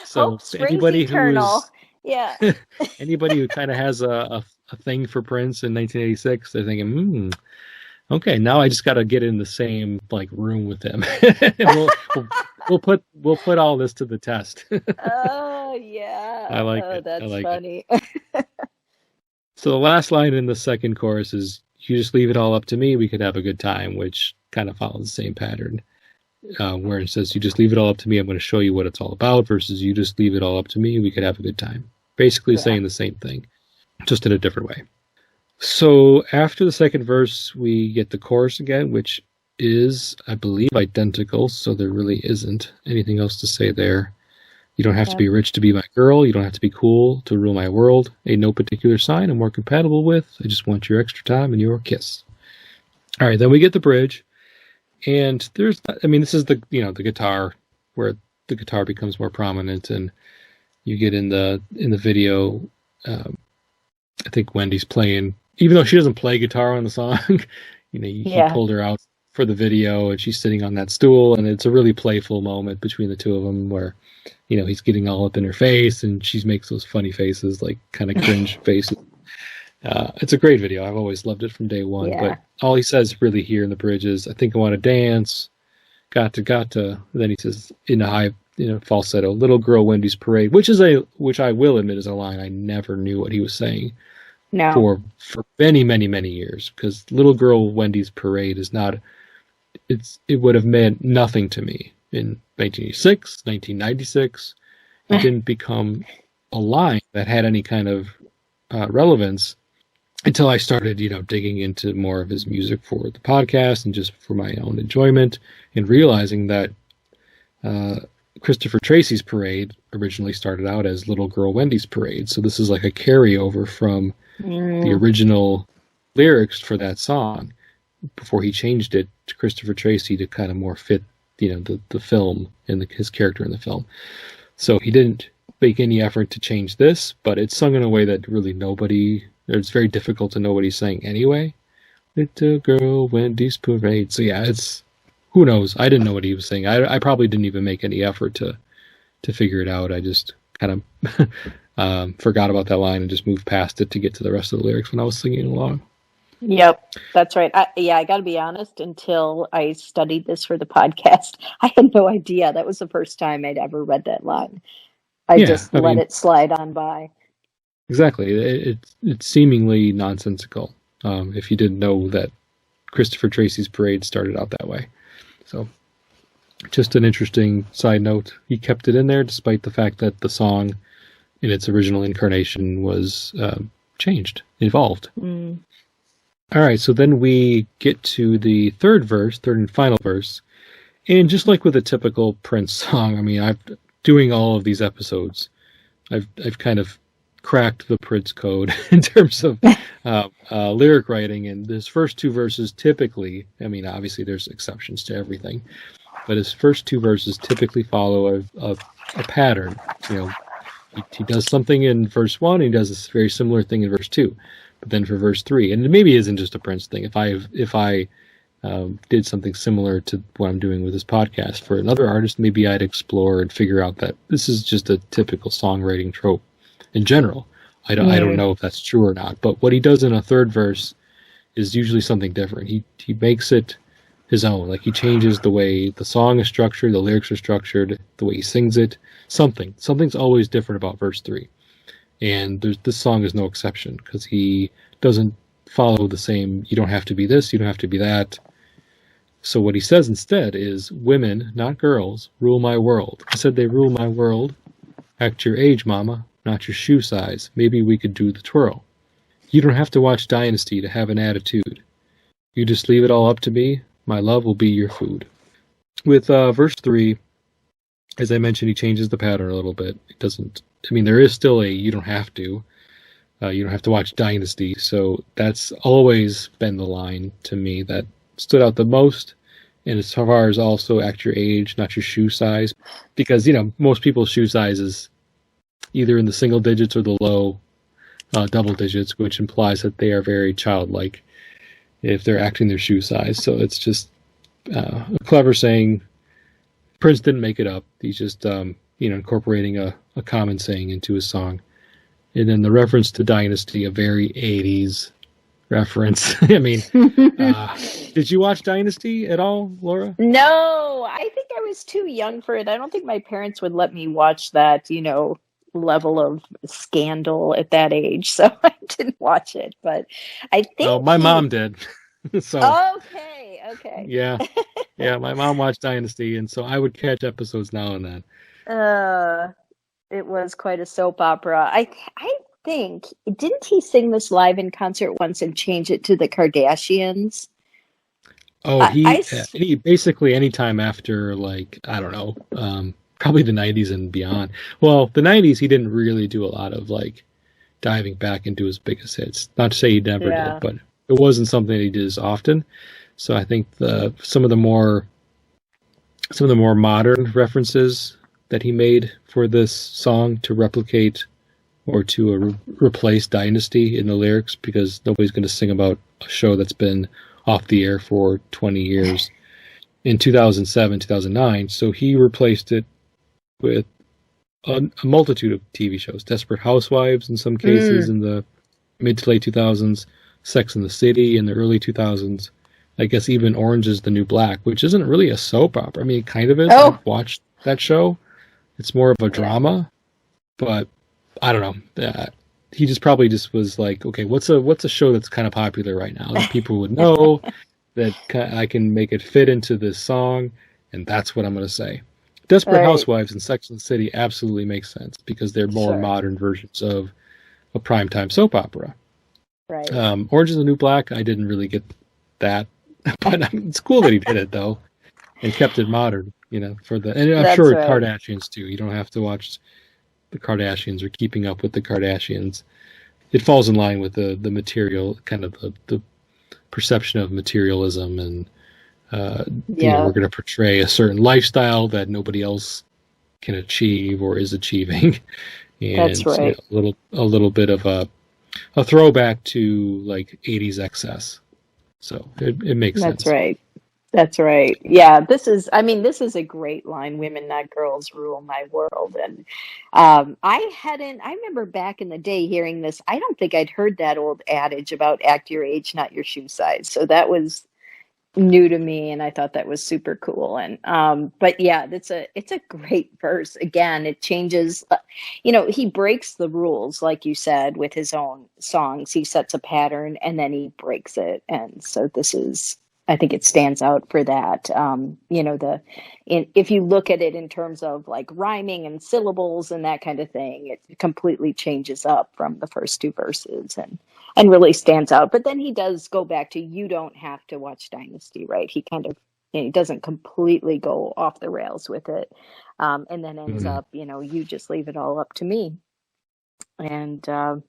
So anybody eternal. Anybody who kind of has a thing for Prince in 1986, they're thinking, okay, now I just got to get in the same room with him. And we'll put all this to the test. Oh yeah, I like it. That's funny. So the last line in the second chorus is, "You just leave it all up to me, we could have a good time," which kind of follows the same pattern, where it says, "You just leave it all up to me, I'm going to show you what it's all about," versus "You just leave it all up to me, we could have a good time." Basically saying the same thing, just in a different way. So after the second verse, we get the chorus again, which is, I believe, identical, so there really isn't anything else to say there. "You don't have to be rich to be my girl. You don't have to be cool to rule my world. Ain't no particular sign I'm more compatible with. I just want your extra time and your kiss." All right, then we get the bridge. And this is the guitar, where the guitar becomes more prominent, and you get in the video. I think Wendy's playing, even though she doesn't play guitar on the song. He pulled her out for the video, and she's sitting on that stool, and it's a really playful moment between the two of them, where he's getting all up in her face, and she makes those funny faces, like kind of cringe faces. It's a great video. I've always loved it from day one. But all he says really here in the bridge is, "I think I want to dance. got to. Then he says in a high, falsetto, "Little girl Wendy's parade," which I will admit is a line I never knew what he was saying No. for many, many, many years, because "Little girl Wendy's parade" is not. It would have meant nothing to me in 1986, 1996. It didn't become a line that had any kind of relevance until I started, digging into more of his music for the podcast and just for my own enjoyment, and realizing that Christopher Tracy's parade originally started out as Little Girl Wendy's Parade. So this is like a carryover from the original lyrics for that song before he changed it to Christopher Tracy to kind of more fit, the film and his character in the film. So he didn't make any effort to change this, but it's sung in a way that really it's very difficult to know what he's saying anyway. Little girl Wendy's parade. So yeah, who knows? I didn't know what he was saying. I probably didn't even make any effort to figure it out. I just kind of forgot about that line and just moved past it to get to the rest of the lyrics when I was singing along. Yep, that's right. I got to be honest, until I studied this for the podcast, I had no idea. That was the first time I'd ever read that line. I just let it slide on by. Exactly. It's seemingly nonsensical if you didn't know that Christopher Tracy's parade started out that way. So just an interesting side note. He kept it in there despite the fact that the song in its original incarnation was changed, evolved. All right, so then we get to the third and final verse. And just like with a typical Prince song, I mean, doing all of these episodes, I've kind of cracked the Prince code in terms of lyric writing. And his first two verses typically, I mean, obviously there's exceptions to everything, but his first two verses typically follow a pattern. He does something in verse 1, and he does this very similar thing in verse 2. But then for verse 3, and maybe it isn't just a Prince thing. If I did something similar to what I'm doing with this podcast for another artist, maybe I'd explore and figure out that this is just a typical songwriting trope in general. I don't know if that's true or not, but what he does in a third verse is usually something different. He makes it his own. Like he changes the way the song is structured, the lyrics are structured, the way he sings it. Something's always different about verse 3. And this song is no exception, because he doesn't follow the same, you don't have to be this, you don't have to be that. So what he says instead is, women, not girls, rule my world. I said they rule my world. Act your age, mama, not your shoe size. Maybe we could do the twirl. You don't have to watch Dynasty to have an attitude. You just leave it all up to me. My love will be your food. With verse 3, as I mentioned, he changes the pattern a little bit. It doesn't, I mean, there is still you don't have to. You don't have to watch Dynasty. So that's always been the line to me that stood out the most. And as far as also act your age, not your shoe size. Because, most people's shoe size is either in the single digits or the low double digits, which implies that they are very childlike if they're acting their shoe size. So it's just a clever saying. Prince didn't make it up. He's just, incorporating a common saying into his song. And then the reference to Dynasty, a very 80s reference. I mean, did you watch Dynasty at all, Laura? No, I think I was too young for it. I don't think my parents would let me watch that, level of scandal at that age. So I didn't watch it, but I think... Oh, my mom did. So Okay. Yeah, my mom watched Dynasty, and so I would catch episodes now and then. It was quite a soap opera. I think, didn't he sing this live in concert once and change it to the Kardashians? Oh, he basically anytime after, like, I don't know, probably the 90s and beyond. Well, the 90s, he didn't really do a lot of, like, diving back into his biggest hits. Not to say he never did, but it wasn't something that he did as often. So I think some of the more modern references that he made for this song to replicate or to replace Dynasty in the lyrics, because nobody's going to sing about a show that's been off the air for 20 years in 2007, 2009. So he replaced it with a multitude of TV shows. Desperate Housewives in some cases in the mid to late 2000s, Sex and the City in the early 2000s, I guess even Orange is the New Black, which isn't really a soap opera. I mean, it kind of is. Oh, I've watched that show. It's more of a yeah. drama, but I don't know. He just probably just was like, okay, what's a show that's kind of popular right now that people would know that I can make it fit into this song, and that's what I'm going to say. Desperate Right. Housewives and Sex and the City absolutely makes sense because they're more Sure. modern versions of a primetime soap opera. Right. Orange is the New Black, I didn't really get that, but I mean, it's cool that he did it though and kept it modern. And I'm That's sure right. Kardashians too. You don't have to watch the Kardashians or Keeping Up with the Kardashians. It falls in line with the material, kind of the perception of materialism, and Yeah. we're going to portray a certain lifestyle that nobody else can achieve or is achieving, That's and right. a little bit of a throwback to like 80s excess. So it makes That's sense. right. That's right. Yeah, this is a great line. Women, not girls, rule my world. And I remember back in the day hearing this. I don't think I'd heard that old adage about act your age, not your shoe size. So that was new to me, and I thought that was super cool. And but yeah, it's a great verse. Again, it changes. He breaks the rules, like you said, with his own songs. He sets a pattern and then he breaks it. And so this is, I think it stands out for that. If you look at it in terms of like rhyming and syllables and that kind of thing, it completely changes up from the first two verses, and really stands out. But then he does go back to, you don't have to watch Dynasty, right? He kind of, he doesn't completely go off the rails with it. And then ends Mm. up, you just leave it all up to me. And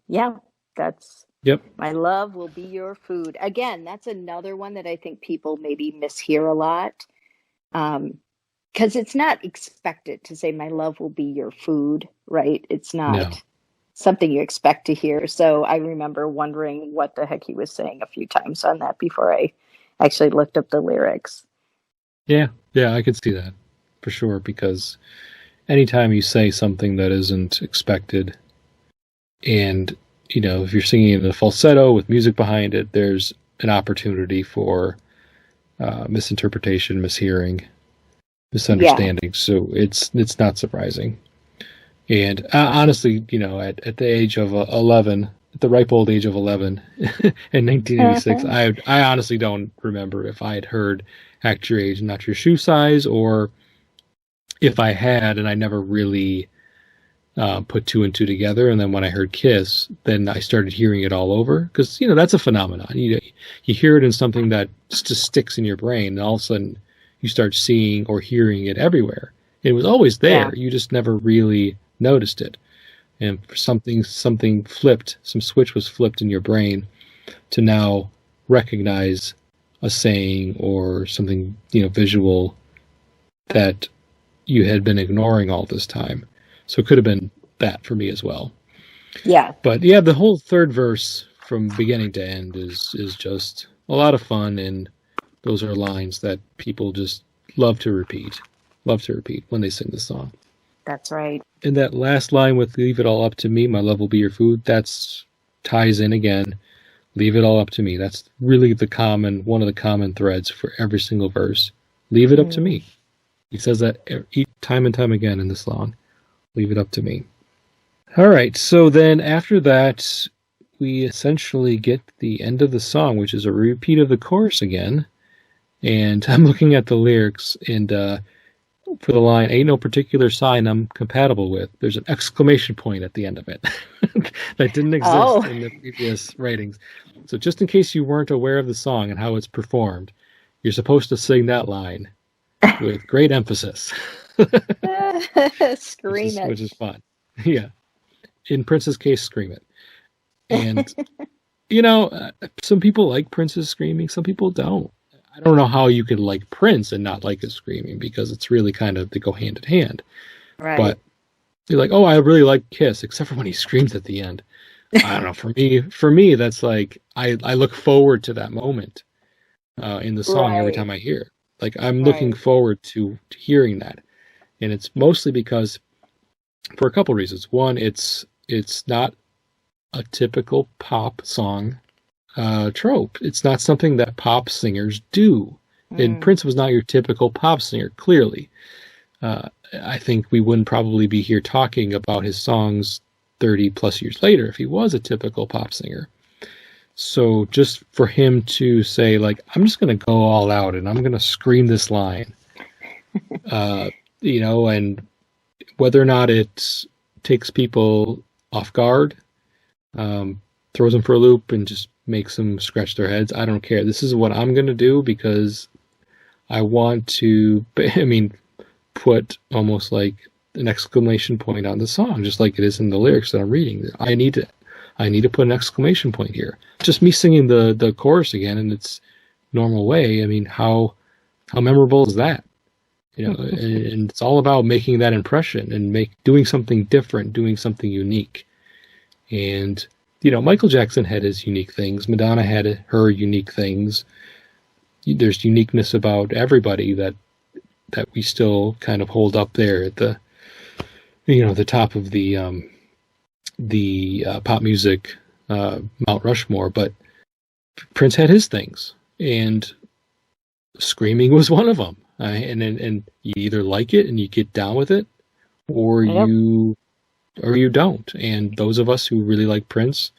yeah, that's Yep. my love will be your food. Again, that's another one that I think people maybe mishear a lot. Because it's not expected to say, my love will be your food, right? It's No. not something you expect to hear. So I remember wondering what the heck he was saying a few times on that before I actually looked up the lyrics. Yeah. Yeah, I could see that for sure, because anytime you say something that isn't expected, and if you're singing in a falsetto with music behind it, there's an opportunity for misinterpretation, mishearing, Yeah. misunderstanding. So it's not surprising. And honestly, at the age of 11, at the ripe old age of 11 in 1986, I honestly don't remember if I had heard Act Your Age, Not Your Shoe Size, or if I had and I never really put two and two together. And then when I heard Kiss, then I started hearing it all over, because that's a phenomenon. You hear it in something that just sticks in your brain, and all of a sudden you start seeing or hearing it everywhere. It was always Yeah. there. You just never really noticed it. And something flipped, some switch was flipped in your brain to now recognize a saying or something visual that you had been ignoring all this time. So it could have been that for me as well. Yeah. But yeah, the whole third verse from beginning to end is just a lot of fun, and those are lines that people just love to repeat when they sing the song. That's right. And that last line with "Leave it all up to me, my love will be your food," that's ties in again. Leave it all up to me. That's really one of the common threads for every single verse. Leave it up to me. He says that time and time again in the song. Leave it up to me. All right, so then after that, we essentially get the end of the song, which is a repeat of the chorus again. And I'm looking at the lyrics, and for the line, "Ain't no particular sign I'm compatible with," there's an exclamation point at the end of it that didn't exist in the previous ratings. So just in case you weren't aware of the song and how it's performed, you're supposed to sing that line with great emphasis, Scream it. which is fun. Yeah. In Prince's case, scream it. And, some people like Prince's screaming, some people don't. I don't know how you could like Prince and not like his screaming, because it's really kind of, they go hand in hand. Right. But you're like, oh, I really like Kiss, except for when he screams at the end. I don't know. For me, that's like, I look forward to that moment in the song every time I hear it. Like, I'm looking forward to hearing that. And it's mostly because, for a couple reasons. One, it's not a typical pop song. trope. It's not something that pop singers do. And Mm. Prince was not your typical pop singer, clearly. I think we wouldn't probably be here talking about his songs 30 plus years later if he was a typical pop singer. So just for him to say, like, I'm just going to go all out and I'm going to scream this line, and whether or not it takes people off guard, throws them for a loop and just makes them scratch their heads, I don't care. This is what I'm going to do because I want to, put almost like an exclamation point on the song, just like it is in the lyrics that I'm reading. I need to put an exclamation point here. Just me singing the chorus again in its normal way. I mean, how memorable is that? And it's all about making that impression and doing something different, doing something unique. And Michael Jackson had his unique things. Madonna had her unique things. There's uniqueness about everybody that we still kind of hold up there at the top of the pop music Mount Rushmore. But Prince had his things, and screaming was one of them. And you either like it and you get down with it, or Yep. you don't. And those of us who really like Prince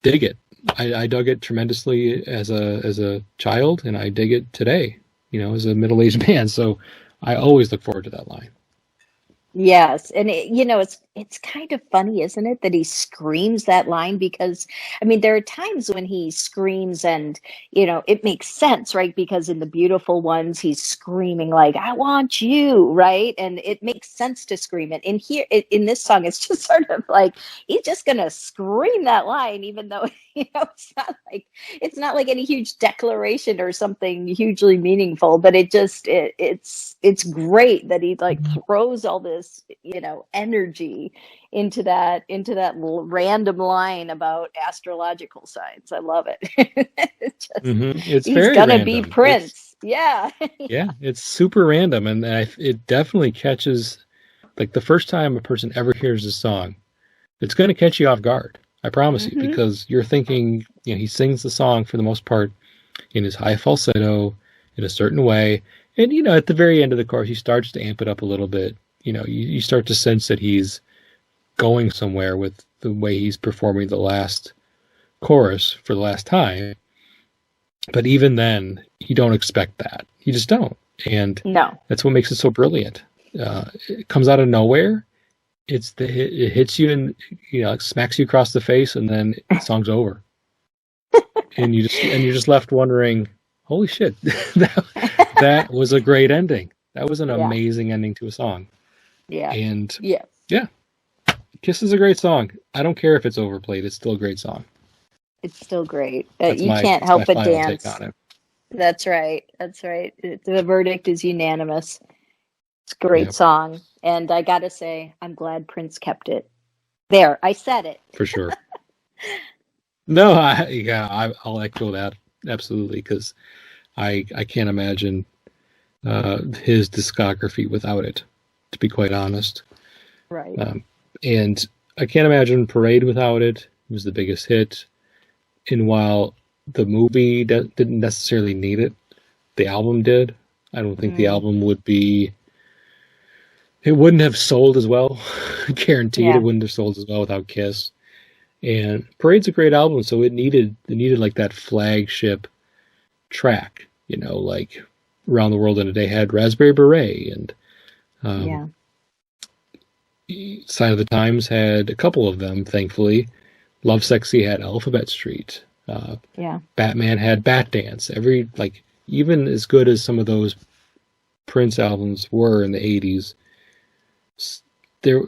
dig it. I dug it tremendously as a child, and I dig it today, as a middle-aged man. So I always look forward to that line. Yes, and it's kind of funny, isn't it, that he screams that line? Because I mean, there are times when he screams and it makes sense, right? Because in the beautiful ones, he's screaming like, "I want you," right? And it makes sense to scream it. In here, in this song, it's just sort of like he's just gonna scream that line, even though it's not like any huge declaration or something hugely meaningful, but it's great that he like throws all this energy into that random line about astrological signs. I love it. It's He's very gonna be random. Prince. Yeah. Yeah, it's super random, and it definitely catches, like, the first time a person ever hears a song, it's going to catch you off guard. I promise you, because you're thinking, he sings the song for the most part in his high falsetto in a certain way, and at the very end of the chorus, he starts to amp it up a little bit. You start to sense that he's going somewhere with the way he's performing the last chorus for the last time. But even then, you don't expect that. You just don't. And No. that's what makes it so brilliant. It comes out of nowhere. It hits you and it smacks you across the face, and then the song's over. and you're just left wondering, holy shit, that was a great ending. That was an amazing ending to a song. Yeah. And yeah. Kiss is a great song. I don't care if it's overplayed. It's still a great song. It's still great. That's You can't help but dance. Take on it. That's right. The verdict is unanimous. It's a great song. And I got to say, I'm glad Prince kept it. There, I said it. For sure. No, I'll echo that. Absolutely. Because I can't imagine his discography without it, to be quite honest. Right. And I can't imagine Parade without it. It was the biggest hit. And while the movie didn't necessarily need it, the album did. I don't think the album it wouldn't have sold as well. Guaranteed it wouldn't have sold as well without Kiss. And Parade's a great album, so it needed like that flagship track, like Around the World in a Day had Raspberry Beret, and Sign of the Times had a couple of them, thankfully. Love Sexy had Alphabet Street. Batman had Bat Dance. Even as good as some of those Prince albums were in the 80s,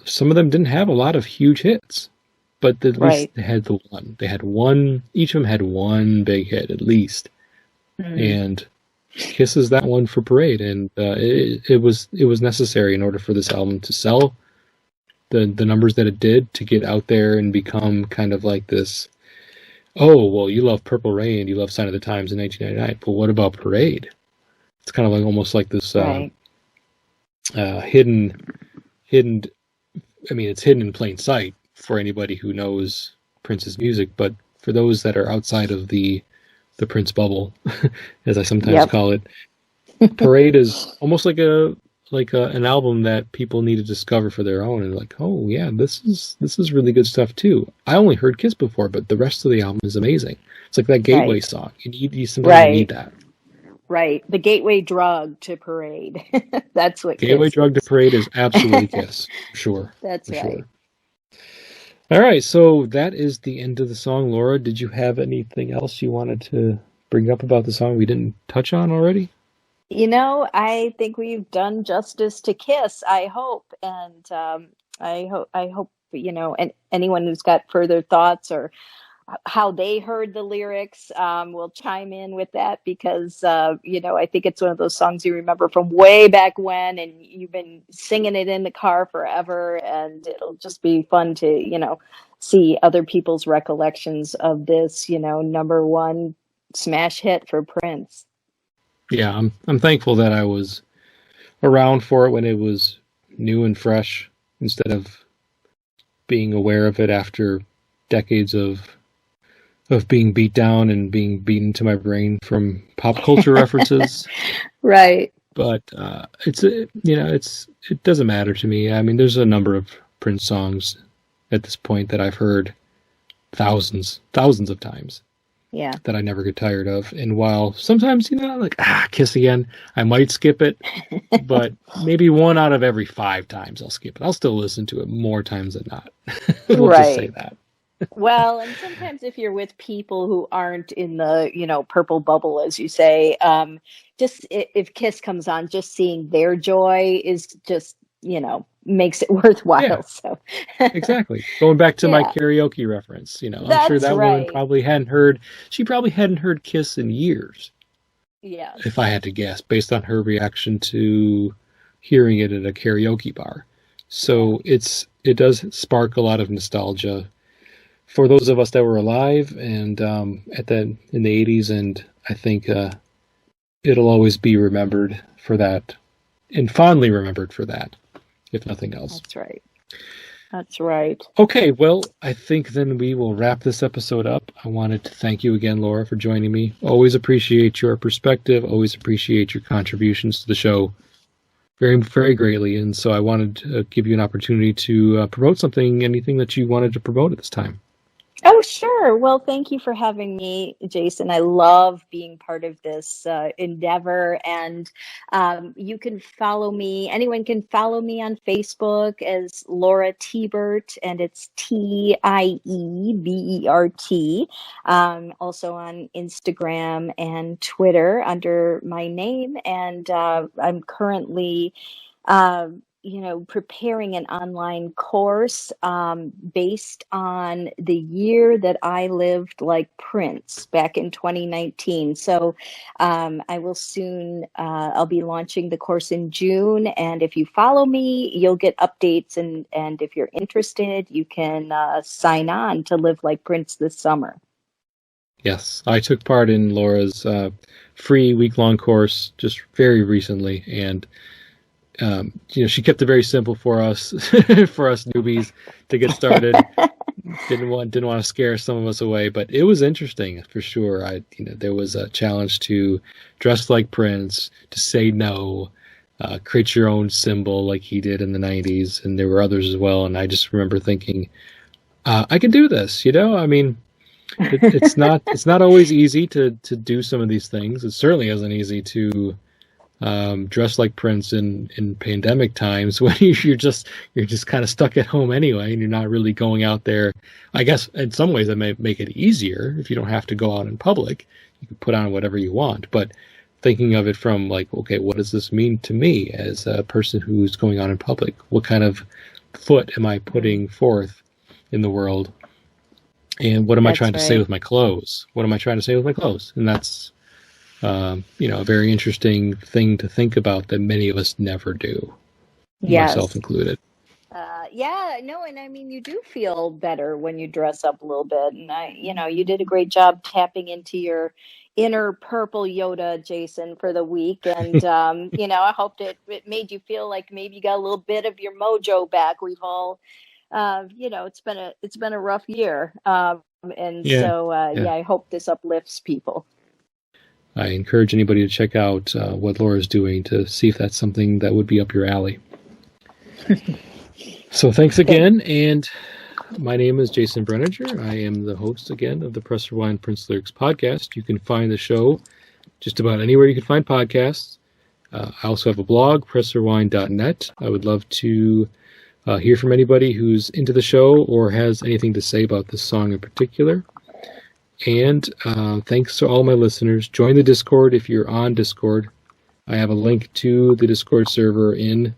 some of them didn't have a lot of huge hits, but at least they had the one. They had one. Each of them had one big hit at least, and Kiss is that one for Parade, and it was necessary in order for this album to sell the numbers that it did, to get out there and become kind of like this. Oh, well, you love Purple Rain, you love Sign of the Times in 1999, but what about Parade? It's kind of like almost like this hidden. I mean, it's hidden in plain sight for anybody who knows Prince's music, but for those that are outside of the Prince bubble, as I sometimes call it, Parade is almost like an album that people need to discover for their own, and like, oh yeah, this is really good stuff too. I only heard Kiss before, but the rest of the album is amazing. It's like that gateway song. You sometimes need that. Right. The gateway drug to Parade. That's what Gateway Kiss drug is. to Parade is absolutely Kiss. Sure. That's for right. Sure. All right, so that is the end of the song. Laura, did you have anything else you wanted to bring up about the song we didn't touch on already? I think we've done justice to Kiss, I hope. And I hope, and anyone who's got further thoughts or how they heard the lyrics will chime in with that because, I think it's one of those songs you remember from way back when and you've been singing it in the car forever. And it'll just be fun to, see other people's recollections of this, number one smash hit for Prince. Yeah, I'm thankful that I was around for it when it was new and fresh instead of being aware of it after decades of being beat down and being beaten to my brain from pop culture references. Right. But it doesn't matter to me. I mean, there's a number of Prince songs at this point that I've heard thousands of times. Yeah. That I never get tired of. And while sometimes, like, Kiss again, I might skip it, but maybe 1 out of every 5 times I'll skip it. I'll still listen to it more times than not. We'll just say that. Well, and sometimes if you're with people who aren't in the, purple bubble, as you say, just if Kiss comes on, just seeing their joy is just, makes it worthwhile. Yeah, so exactly. Going back to my karaoke reference, I'm sure that woman probably hadn't heard Kiss in years. Yeah. If I had to guess, based on her reaction to hearing it at a karaoke bar. So it does spark a lot of nostalgia for those of us that were alive and in the 80s, and I think it'll always be remembered for that, and fondly remembered for that, if nothing else. That's right. Okay, well, I think then we will wrap this episode up. I wanted to thank you again, Laura, for joining me. Always appreciate your perspective, always appreciate your contributions to the show very, very greatly, and so I wanted to give you an opportunity to promote anything that you wanted to promote at this time. Oh, sure. Well, thank you for having me, Jason. I love being part of this endeavor. And you can follow me. Anyone can follow me on Facebook as Laura Tiebert, and it's Tiebert. Also on Instagram and Twitter under my name. And I'm currently preparing an online course based on the year that I lived like Prince back in 2019. So I will soon, I'll be launching the course in June. And if you follow me, you'll get updates. And if you're interested, you can sign on to live like Prince this summer. Yes, I took part in Laura's free week-long course just very recently, and she kept it very simple for us, for us newbies to get started. didn't want to scare some of us away, but it was interesting for sure. There was a challenge to dress like Prince, to say no, create your own symbol like he did in the 90s, and there were others as well. And I just remember thinking, I can do this. I mean, it's not always easy to do some of these things. It certainly isn't easy to dressed like Prince in pandemic times when you're just kind of stuck at home anyway, and you're not really going out there. I guess in some ways that may make it easier if you don't have to go out in public. You can put on whatever you want, but thinking of it from like, okay, what does this mean to me as a person who's going out in public? What kind of foot am I putting forth in the world? And what am I trying to say with my clothes? And that's a very interesting thing to think about that many of us never do, myself included. And I mean, you do feel better when you dress up a little bit, and you did a great job tapping into your inner purple Yoda, Jason, for the week, and I hoped it made you feel like maybe you got a little bit of your mojo back. We've all It's been a rough year. And Yeah, so, yeah. I hope this uplifts people. I encourage anybody to check out what Laura's doing to see if that's something that would be up your alley. So thanks again, and my name is Jason Brenninger. I am the host again of the Press Rewind Prince Lyrics podcast. You can find the show just about anywhere you can find podcasts. I also have a blog, pressrewind.net. I would love to hear from anybody who's into the show or has anything to say about this song in particular. And thanks to all my listeners. Join the Discord if you're on Discord. I have a link to the Discord server in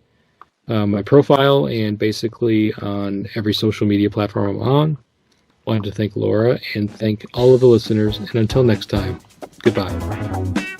my profile and basically on every social media platform I'm on. I wanted to thank Laura and thank all of the listeners. And until next time, goodbye.